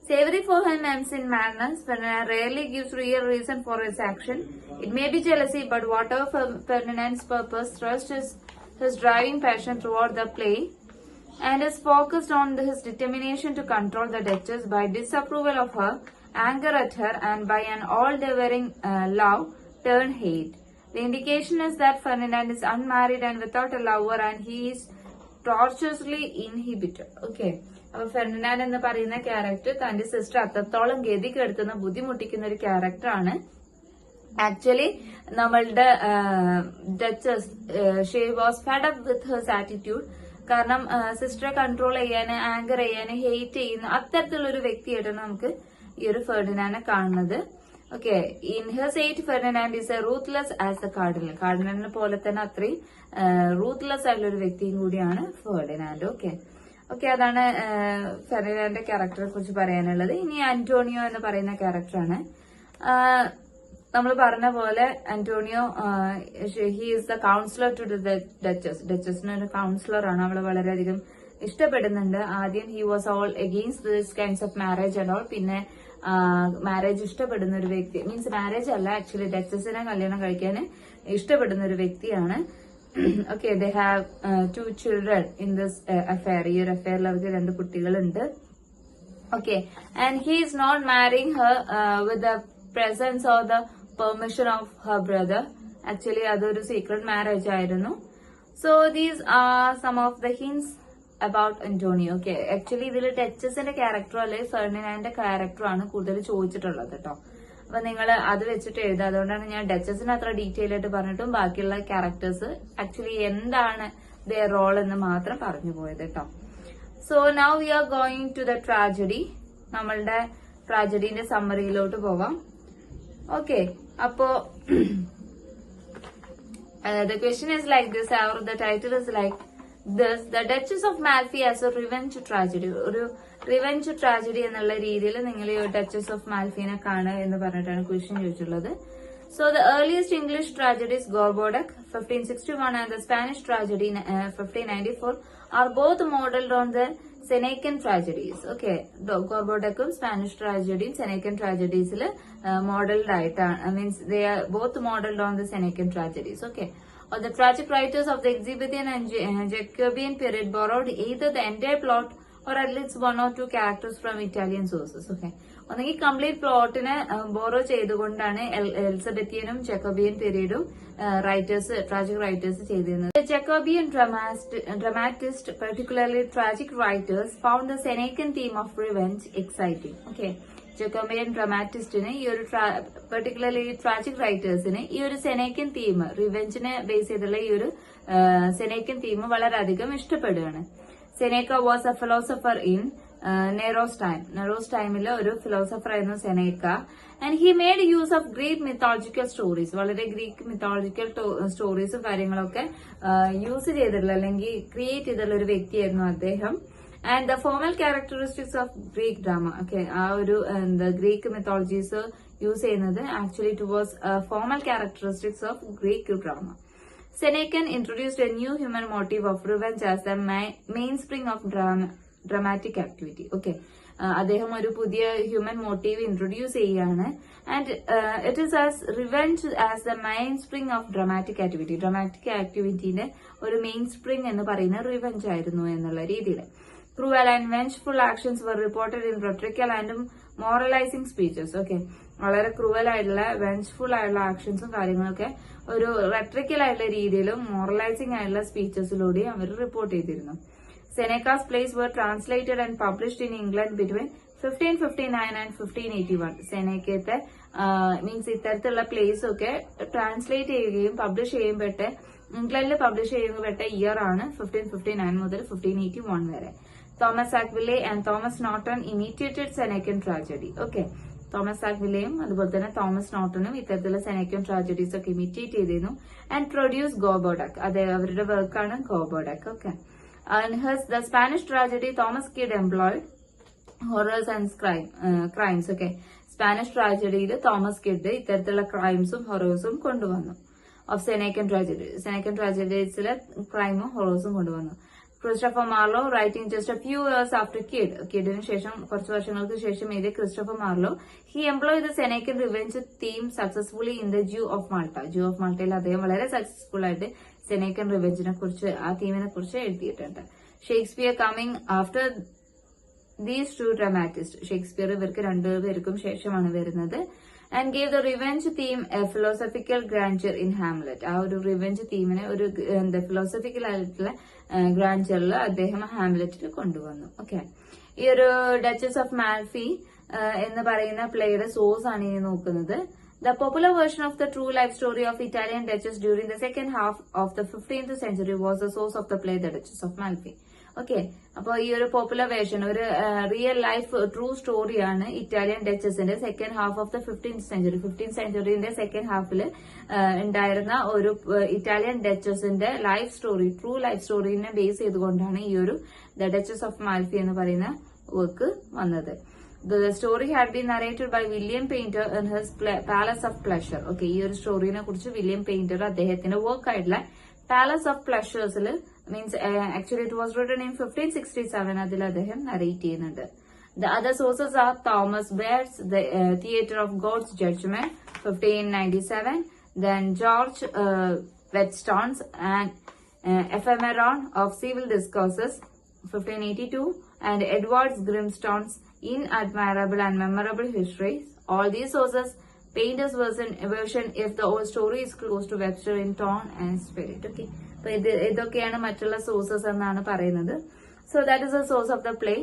Speaker 1: Slavery for him ends in madness. Ferdinand rarely gives real reason for his action. It may be jealousy, but whatever Ferdinand's purpose, thrust is his driving passion throughout the play, and is focused on his determination to control the Duchess by disapproval of her, anger at her, and by an all-devouring love turned hate. The indication is that Ferdinand is unmarried and without a lover, and he is tortuously inhibited. Okay. അപ്പൊ Ferdinand എന്ന് പറയുന്ന character തന്റെ sister അത്രത്തോളം ഗതികെടുത്തുന്ന ബുദ്ധിമുട്ടിക്കുന്ന ഒരു ക്യാരക്ടറാണ്. Actually നമ്മളുടെ duchess she was fed up with hers attitude. കാരണം സിസ്റ്ററെ കൺട്രോൾ ചെയ്യാന്, ആങ്കർ ചെയ്യാന്, ഹെയ്റ്റ് ചെയ്യുന്ന അത്തരത്തിലുള്ള ഒരു വ്യക്തിയായിട്ടാണ് നമുക്ക് ഈ ഒരു ഫെർഡിനാൻഡിനെ കാണുന്നത്. Okay, in his age Ferdinand is a ruthless as a cardinal. കാർഡിനലിനെ പോലെ തന്നെ അത്രയും റൂത്ത്ലെസ് ആയിട്ടുള്ള ഒരു വ്യക്തിയും കൂടിയാണ് ഫെർഡിനാൻഡ്. ഓക്കെ, അതാണ് ഫെർഡിനാൻഡിന്റെ ക്യാരക്ടറെ കുറിച്ച് പറയാനുള്ളത്. ഇനി അന്റോണിയോ എന്ന് പറയുന്ന ക്യാരക്ടറാണ്. നമ്മൾ പറഞ്ഞ പോലെ Antonio he is the counsellor to the duchess. ഡച്ചസിന് ഒരു കൗൺസിലർ ആണ്. അവളെ വളരെയധികം ഇഷ്ടപ്പെടുന്നുണ്ട്. ആദ്യം he was all against this kinds of marriage and all. പിന്നെ മാരേജ് ഇഷ്ടപ്പെടുന്ന ഒരു വ്യക്തി, മീൻസ് മാരേജ് അല്ല, ആക്ച്വലി ഡച്ചസിനെ കല്യാണം കഴിക്കാൻ ഇഷ്ടപ്പെടുന്ന ഒരു വ്യക്തിയാണ്. Okay, they have 2 children in this affair. ഈ ഒരു അഫെയറിൽ അവർക്ക് 2 കുട്ടികളുണ്ട്. Okay, and he is not marrying her with the presence or the permission of her brother. Actually അതൊരു സീക്രട്ട് മാരേജ് ആയിരുന്നു. So these are some of the hints about Antonio. Okay, actually ഇതിൽ ഡച്ചസിന്റെ ക്യാരക്ടറോ അല്ലെങ്കിൽ ഫെർഡിനാൻഡിന്റെ ക്യാരക്ടറോ ആണ് കൂടുതൽ ചോദിച്ചിട്ടുള്ളത് കേട്ടോ. അപ്പൊ നിങ്ങൾ അത് വെച്ചിട്ട് എഴുതുക. അതുകൊണ്ടാണ് ഞാൻ ഡച്ചസിന് അത്ര ഡീറ്റെയിൽ ആയിട്ട് പറഞ്ഞിട്ടും ബാക്കിയുള്ള ക്യാരക്ടേഴ്സ് ആക്ച്വലി എന്താണ് ദെയർ റോൾ എന്ന് മാത്രം പറഞ്ഞു പോയത് കേട്ടോ. So now we are going to the tragedy. നമ്മളുടെ ട്രാജഡിന്റെ സമ്മറിയിലോട്ട് പോവാം. ഓക്കെ, അപ്പോ the question is like this, or the title is like this: The Duchess of Malfi as a Revenge Tragedy. ഒരു റിവെഞ്ച് ട്രാജഡി എന്നുള്ള രീതിയിൽ നിങ്ങൾ ഈ ഡച്ചസ് ഓഫ് മാൽഫിനെ കാണുക എന്ന് പറഞ്ഞിട്ടാണ് ക്വസ്റ്റ്യൻ ചോദിച്ചിട്ടുള്ളത്. So the earliest English tragedies, Gorboduc 1561 and the Spanish tragedy 1594, are both modeled on the Senecan tragedies. Okay, Gorboducum Spanish ട്രാജഡിയും സെനേക്കൻ ട്രാജഡീസിൽ മോഡൽഡ് ആയിട്ടാണ്, means they are both modeled on the Senecan tragedies. Okay, or the tragic writers of the Elizabethan and Jacobean period borrowed either the entire plot or at least 1 or 2 characters from Italian sources. Okay, ഒന്നെങ്കിൽ complete പ്ലോട്ടിനെ borrow ചെയ്തുകൊണ്ടാണ് എലിസബത്തിയനും Jacobian പീരീഡും tragic writers ചെയ്തിരുന്നത്. Jacobian dramatist, particularly tragic writers, found the Senecan theme of revenge exciting. Okay, Jacobean ഡ്രാമാറ്റിസ്റ്റിന് ഈ ഒരു particularly tragic റൈറ്റേഴ്സിന് ഈ ഒരു സെനേക്കൻ theme, റിവെഞ്ചിനെ base ചെയ്തുള്ള ഈ ഒരു സെനേക്കൻ തീം വളരെയധികം ഇഷ്ടപ്പെടുകയാണ്. Seneca was a philosopher in Nero's time. Nero's ടൈമിൽ ഒരു ഫിലോസഫർ ആയിരുന്നു Seneca. And he made use of Greek mythological stories. വളരെ ഗ്രീക്ക് മിത്തോളജിക്കൽ സ്റ്റോറീസും കാര്യങ്ങളൊക്കെ യൂസ് ചെയ്തിട്ടുള്ള അല്ലെങ്കിൽ ക്രിയേറ്റ് ചെയ്തിട്ടുള്ള ഒരു വ്യക്തിയായിരുന്നു അദ്ദേഹം. And the formal characteristics of Greek drama. Okay, ആ ഒരു ഗ്രീക്ക് മിത്തോളജീസ് യൂസ് ചെയ്യുന്നത് actually it was formal characteristics of Greek drama. Senecan introduced a new human motive of revenge as the mainspring of dramatic activity. Okay, അദ്ദേഹം ഒരു പുതിയ human motive introduce ചെയ്യുകയാണ്. And it is as revenge as the main spring of dramatic activity. Dramatic ആക്ടിവിറ്റിന്റെ ഒരു main spring എന്ന് പറയുന്നത് revenge ആയിരുന്നു എന്നുള്ള രീതിയിൽ. Cruel and vengeful actions were reported in rhetorical and moralizing speeches. Okay, വളരെ cruel ആയിട്ടുള്ള വെഞ്ച്ഫുൾ ആയിട്ടുള്ള ആക്ഷൻസും കാര്യങ്ങളൊക്കെ ഒരു റെട്രിക്കൽ ആയിട്ടുള്ള രീതിയിലും മോറലൈസിംഗ് ആയിട്ടുള്ള സ്പീച്ചസിലൂടെയും അവർ റിപ്പോർട്ട് ചെയ്തിരുന്നു. Seneca's plays were translated and published in England between 1559 and 1581. സെനേക്കത്തെ means ഇത്തരത്തിലുള്ള പ്ലേസ് ഒക്കെ ട്രാൻസ്ലേറ്റ് ചെയ്യുകയും പബ്ലിഷ് ചെയ്യപ്പെട്ട ഇംഗ്ലണ്ടിൽ പബ്ലിഷ് ചെയ്യപ്പെട്ട ഇയർ ആണ് 1559 മുതൽ 1581 വരെ. Thomas Aquila and Thomas Norton imitated Senecan tragedy. Okay, Thomas ആക്വിലയും അതുപോലെ തന്നെ തോമസ് നോട്ടനും ഇത്തരത്തിലുള്ള സെനേക്കൻ ട്രാജഡീസ് ഒക്കെ ഇമിറ്റേറ്റ് ചെയ്തിരുന്നു. ആൻഡ് പ്രൊഡ്യൂസ് ഗോബോഡക്, അത് അവരുടെ വർക്കാണ് Gorboduc. Okay, the Spanish tragedy Thomas Kyd employed horrors and crimes. Okay, Spanish ട്രാജഡിയിൽ തോമസ് കിഡ് ഇത്തരത്തിലുള്ള ക്രൈംസും ഹൊറേഴ്സും കൊണ്ടുവന്നു. ഓഫ് സെനേക്കൻ ട്രാജഡീസിലെ ക്രൈമും ഹൊറേഴ്സും കൊണ്ടുവന്നു. Christopher Marlowe writing just a few years after കിഡിന് ശേഷം കുറച്ച് വർഷങ്ങൾക്ക് ശേഷം എഴുതിയ Christopher Marlowe he employ the Senecan revenge theme successfully in the Jew of മാൾട്ടയിൽ അദ്ദേഹം വളരെ സക്സസ്ഫുൾ ആയിട്ട് സെനേക്കൻ റിവെഞ്ചിനെ കുറിച്ച്, ആ തീമിനെ കുറിച്ച് എഴുതിയിട്ടുണ്ട്. Shakespeare coming after these two dramatist, Shakespeare ഇവർക്ക് രണ്ടുപേർക്കും ശേഷമാണ് വരുന്നത്. And gave the revenge theme a philosophical grandeur in Hamlet. ആ ഒരു റിവെഞ്ച് തീമിനെ ഒരു ഫിലോസഫിക്കൽ ആയിട്ടുള്ള ഗ്രാൻഡ്ചറിൽ അദ്ദേഹം ഹാംലെറ്റിൽ കൊണ്ടുവന്നു. ഓക്കെ, ഈ ഒരു ഡച്ചസ് ഓഫ് മാൽഫി എന്ന് പറയുന്ന പ്ലേയുടെ സോഴ്സ് ആണ് ഇനി നോക്കുന്നത്. The popular version of the true life story of Italian Duchess during the second half of the 15th century was the source of the play The Duchess of Malfi. Okay, അപ്പൊ ഈ ഒരു popular version ഒരു real life true സ്റ്റോറിയാണ് Italian ഡച്ചസിന്റെ second half of the 15th സെഞ്ചുറിന്റെ second ഹാഫിൽ ഉണ്ടായിരുന്ന ഒരു ഇറ്റാലിയൻ ഡച്ചസിന്റെ ലൈഫ് സ്റ്റോറി, ട്രൂ ലൈഫ് സ്റ്റോറിനെ ബേസ് ചെയ്തുകൊണ്ടാണ് ഈ ഒരു ദ ഡച്ചസ് ഓഫ് മാൽഫി എന്ന് പറയുന്ന വർക്ക് വന്നത്. The story had been narrated by William Painter in his Palace of Pleasure. Okay, ഈ ഒരു സ്റ്റോറിനെ കുറിച്ച് വില്യം പെയിന്റർ അദ്ദേഹത്തിന്റെ വർക്ക് ആയിട്ടുള്ള പാലസ് ഓഫ് പ്ലഷേഴ്സിൽ means actually it was written in 1567 അതിൽ അദ്ദേഹം നറേറ്റ് ചെയ്യുന്നുണ്ട്. The other sources are Thomas Baird's The Theatre of God's Judgment 1597, then George Whetstone's and Ephemeron of Civil Discourses 1582, and Edward Grimstone's Inadmirable and Memorable Histories. All these sources Painter's version if the whole story is close to Webster in tone and spirit. Okay, അപ്പൊ ഇതൊക്കെയാണ് മറ്റുള്ള sources എന്നാണ് പറയുന്നത്. So that is the source of the play.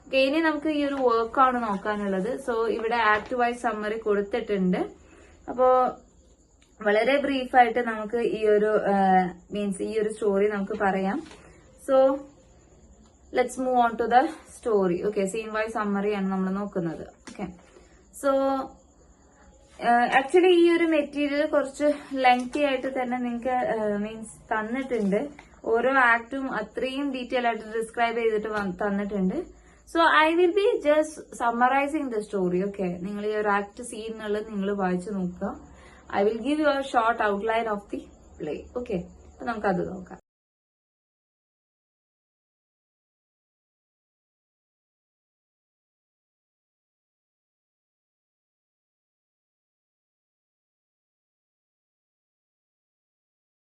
Speaker 1: Okay, ഇനി നമുക്ക് ഈ ഒരു വർക്കാണ് നോക്കാനുള്ളത്. സോ ഇവിടെ ആക്ട് വൈസ് സമ്മറി കൊടുത്തിട്ടുണ്ട്. അപ്പോ വളരെ ബ്രീഫായിട്ട് നമുക്ക് ഈ ഒരു മീൻസ് ഈ ഒരു സ്റ്റോറി നമുക്ക് പറയാം. So let's move on to the story. Okay, scene wise സമ്മറിയാണ് നമ്മൾ നോക്കുന്നത്. ഓക്കെ, സോ ആക്ച്വലി ഈ ഒരു മെറ്റീരിയൽ കുറച്ച് ലെങ്തി ആയിട്ട് തന്നെ നിങ്ങൾക്ക് മീൻസ് തന്നിട്ടുണ്ട്. ഓരോ ആക്ടും അത്രയും ഡീറ്റെയിൽ ആയിട്ട് ഡിസ്ക്രൈബ് ചെയ്തിട്ട് തന്നിട്ടുണ്ട്. So I will be just summarising the story. Okay, നിങ്ങൾ ഈ ഒരു ആക്ട് സീനുള്ളത് നിങ്ങൾ വായിച്ചു നോക്കുക. I will give you A short outline of the play. Okay, അപ്പൊ നമുക്കത് നോക്കാം.